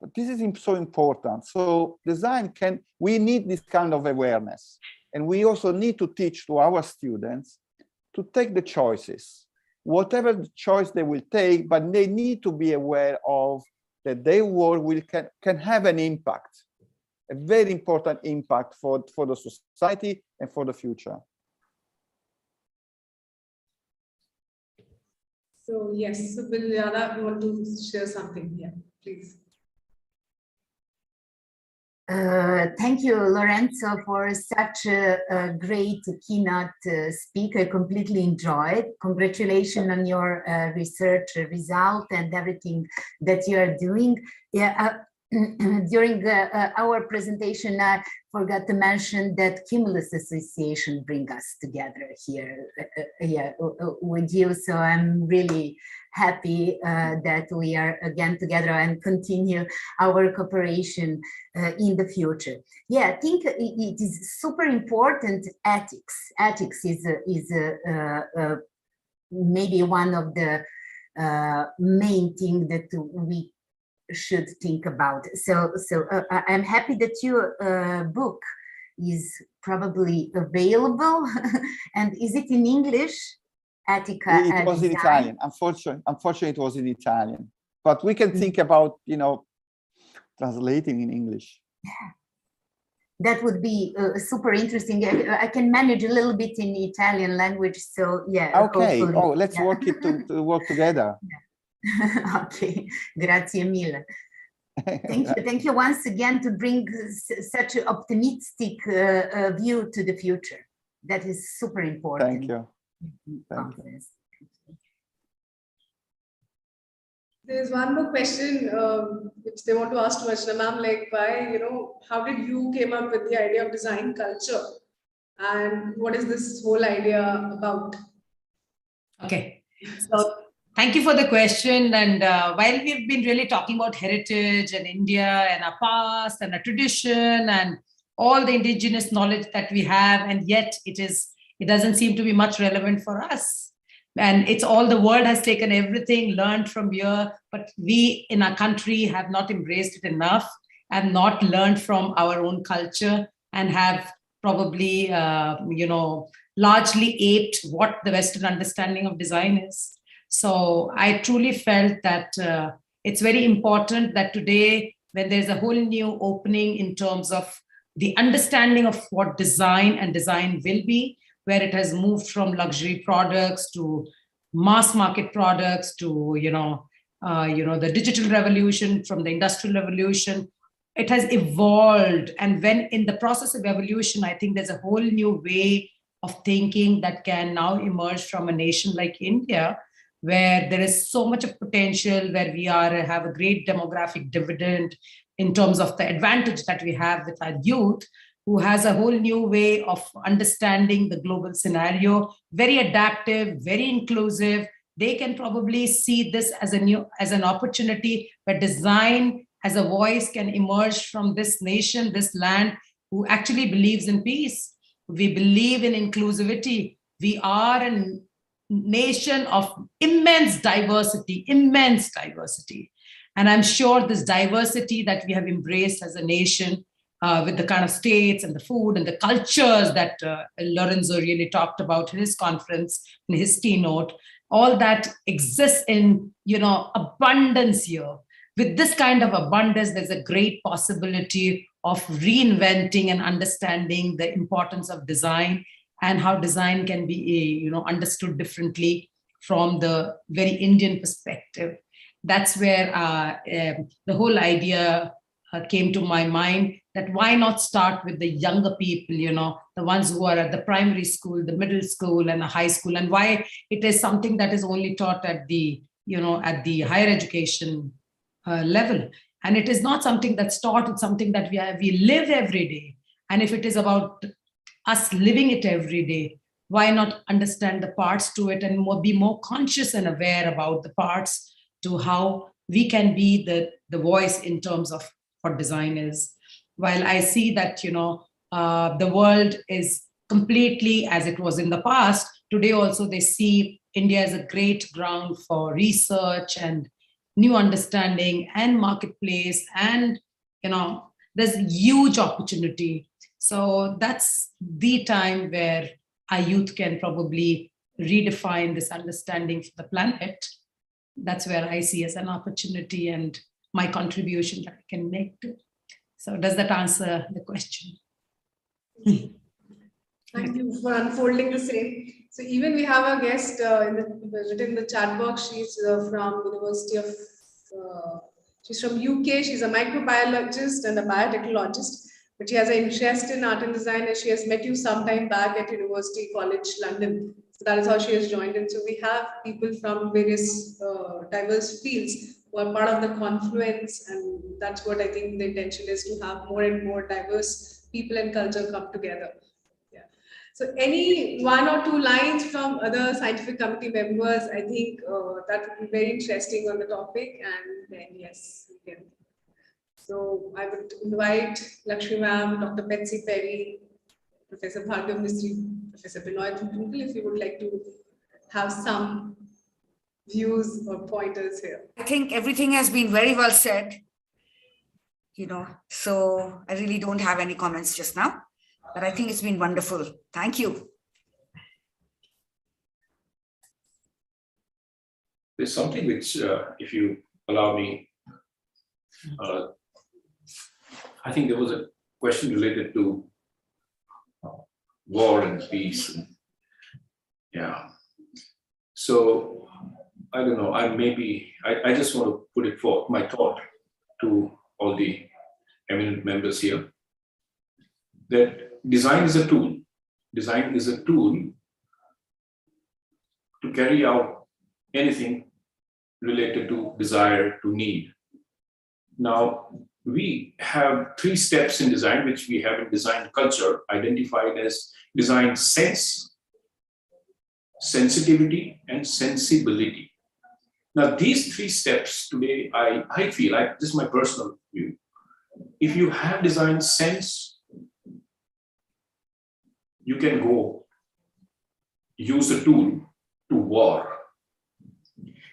But this is so important. So design we need this kind of awareness. And we also need to teach to our students to take the choices, whatever the choice they will take, but they need to be aware of that their work can have an impact, a very important impact for the society and for the future. So yes, so Bilyana, you want to share something here, please? Thank you, Lorenzo, for such a great keynote speak. I completely enjoyed. Congratulations on your research result and everything that you are doing. Yeah, during our presentation, I forgot to mention that Cumulus Association bring us together here with you. So I'm really happy that we are again together and continue our cooperation in the future. Yeah, I think it is super important. Ethics is maybe one of the main things that we should think about. So I'm happy that your book is probably available. And is it in English? Etica It was in Italian. Unfortunately, it was in Italian. But we can think about, translating in English. That would be super interesting. I can manage a little bit in the Italian language. So yeah. Okay. Hopefully. Oh, let's work it to work together. Yeah. Okay, grazie mille. Thank you once again to bring such an optimistic view to the future. That is super important. Thank you. Thank you. There's one more question which they want to ask to Ashna ma'am, like why, how did you came up with the idea of design culture? And what is this whole idea about? Okay, so thank you for the question. And while we've been really talking about heritage and India and our past and our tradition and all the indigenous knowledge that we have, and yet it doesn't seem to be much relevant for us. And it's all the world has taken everything, learned from here, but we in our country have not embraced it enough and not learned from our own culture and have probably, largely aped what the Western understanding of design is. So I truly felt that it's very important that today, when there's a whole new opening in terms of the understanding of what design and design will be, where it has moved from luxury products to mass market products to, the digital revolution, from the industrial revolution, it has evolved. And when in the process of evolution, I think there's a whole new way of thinking that can now emerge from a nation like India, where there is so much of potential, where we have a great demographic dividend in terms of the advantage that we have with our youth, who has a whole new way of understanding the global scenario, very adaptive, very inclusive. They can probably see this as an opportunity where design as a voice can emerge from this nation, this land, who actually believes in peace. We believe in inclusivity. We are a nation of immense diversity. And I'm sure this diversity that we have embraced as a nation, with the kind of states and the food and the cultures that Lorenzo really talked about in his conference, in his keynote, all that exists in, abundance here. With this kind of abundance, there's a great possibility of reinventing and understanding the importance of design and how design can be, understood differently from the very Indian perspective. That's where the whole idea came to my mind, that why not start with the younger people, the ones who are at the primary school, the middle school and the high school, and why it is something that is only taught at the, at the higher education level. And it is not something that's taught, it's something that we live every day. And if it is about us living it every day, why not understand the parts to it and be more conscious and aware about the parts to how we can be the voice in terms of what design is. While I see that, the world is completely as it was in the past, today also they see India as a great ground for research and new understanding and marketplace, and there's huge opportunity. So that's the time where our youth can probably redefine this understanding for the planet. That's where I see as an opportunity and my contribution that I can make to. So does that answer the question? Thank you for unfolding the same. So even we have a guest written in the chat box. She's from University of, she's from UK. She's a microbiologist and a biotechnologist, but she has an interest in art and design, and she has met you sometime back at University College London. So that is how she has joined in. So we have people from various diverse fields who are part of the Confluence, and that's what I think the intention is, to have more and more diverse people and culture come together. So any one or two lines from other scientific committee members, I think that would be very interesting on the topic, and then yes, we can. So I would invite Lakshmi ma'am, Dr. Betsy Perry, Professor Bhargav Mistry, Professor Binoy Tundle, if you would like to have some views or pointers here. I think everything has been very well said, so I really don't have any comments just now. But I think it's been wonderful. Thank you. There's something which, if you allow me, I think there was a question related to war and peace. Yeah. So I don't know. I just want to put it forth, my thought to all the eminent members here, that design is a tool. Design is a tool to carry out anything related to desire, to need. Now, we have 3 steps in design, which we have in design culture, identified as design sense, sensitivity, and sensibility. Now, these 3 steps today, I feel like, this is my personal view, if you have design sense, you can go use a tool to war.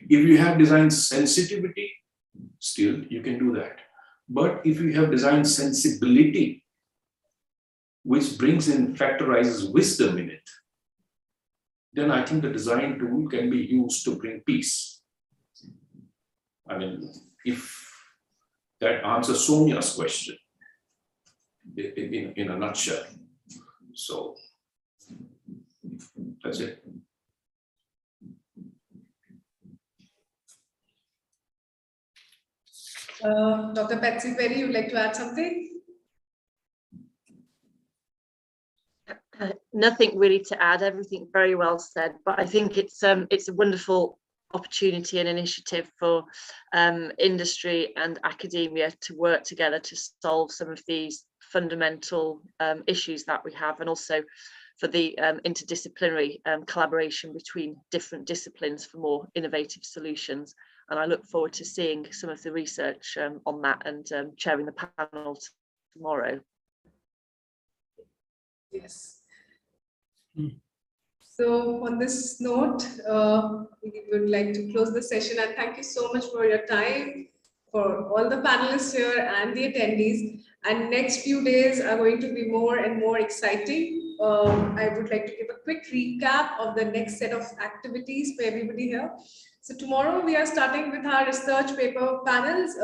If you have design sensitivity, still you can do that. But if you have design sensibility, which brings in, factorizes wisdom in it, then I think the design tool can be used to bring peace. I mean, if that answers Sonia's question in a nutshell. So that's it. Dr. Betsy Perry, you'd like to add something? Nothing really to add. Everything very well said. But I think it's a wonderful opportunity and initiative for industry and academia to work together to solve some of these fundamental issues that we have, and also for the interdisciplinary collaboration between different disciplines for more innovative solutions. And I look forward to seeing some of the research on that and chairing the panel tomorrow. Yes. So on this note, we would like to close the session, and thank you so much for your time, for all the panelists here and the attendees. And next few days are going to be more and more exciting. I would like to give a quick recap of the next set of activities for everybody here. So tomorrow we are starting with our research paper panels.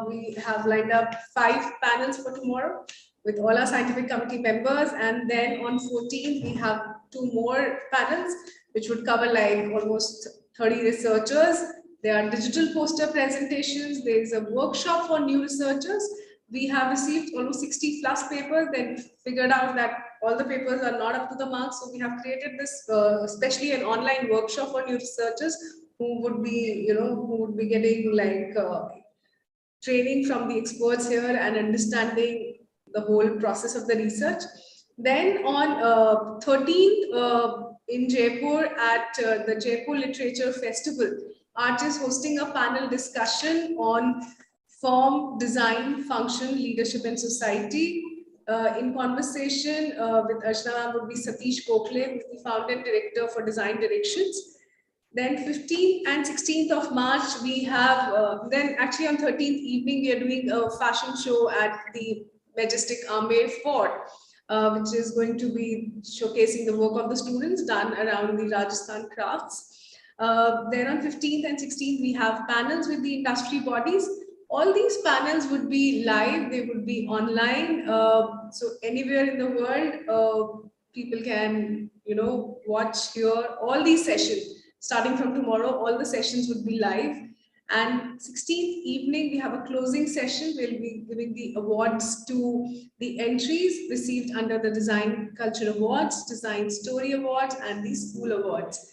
We have lined up 5 panels for tomorrow with all our scientific committee members. And then on 14th, we have 2 more panels, which would cover like almost 30 researchers. There are digital poster presentations. There is a workshop for new researchers. We have received almost 60 plus papers. Then we figured out that all the papers are not up to the mark. So we have created this, especially an online workshop for new researchers who would be, who would be getting like training from the experts here and understanding the whole process of the research. Then on 13th in Jaipur at the Jaipur Literature Festival, ART is hosting a panel discussion on form, design, function, leadership and society. In conversation with Archana would be Satish Gokhale, who is the founder and director for Design Directions. Then 15th and 16th of March, we have, then actually on 13th evening, we are doing a fashion show at the majestic Amer Fort, which is going to be showcasing the work of the students done around the Rajasthan crafts. Then on 15th and 16th, we have panels with the industry bodies. All these panels would be live, they would be online. So anywhere in the world, people can, watch, hear all these sessions. Starting from tomorrow, all the sessions would be live. And 16th evening, we have a closing session. We'll be giving the awards to the entries received under the Design Culture Awards, Design Story Awards, and the School Awards.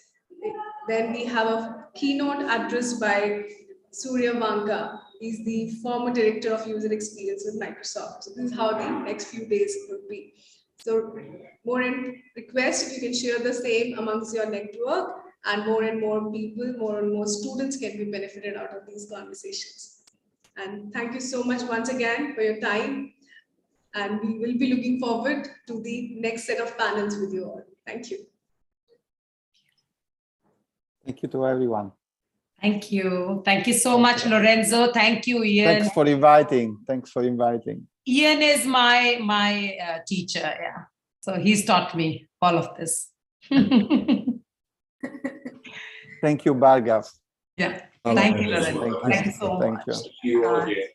Then we have a keynote address by Surya Vanka. He's the former director of user experience with Microsoft. So this is how the next few days will be. So more in request, if you can share the same amongst your network, and more people, more and more students can be benefited out of these conversations. And thank you so much once again for your time. And we will be looking forward to the next set of panels with you all. Thank you. Thank you to everyone. Thank you. Thank you so much, Lorenzo. Thank you, Ian. Thanks for inviting. Thanks for inviting. Ian is my teacher. Yeah. So he's taught me all of this. Thank you, Bhargav. Yeah. Thank you, Lorenzo. Thank you. Thank you so much. Thank you. See you all here.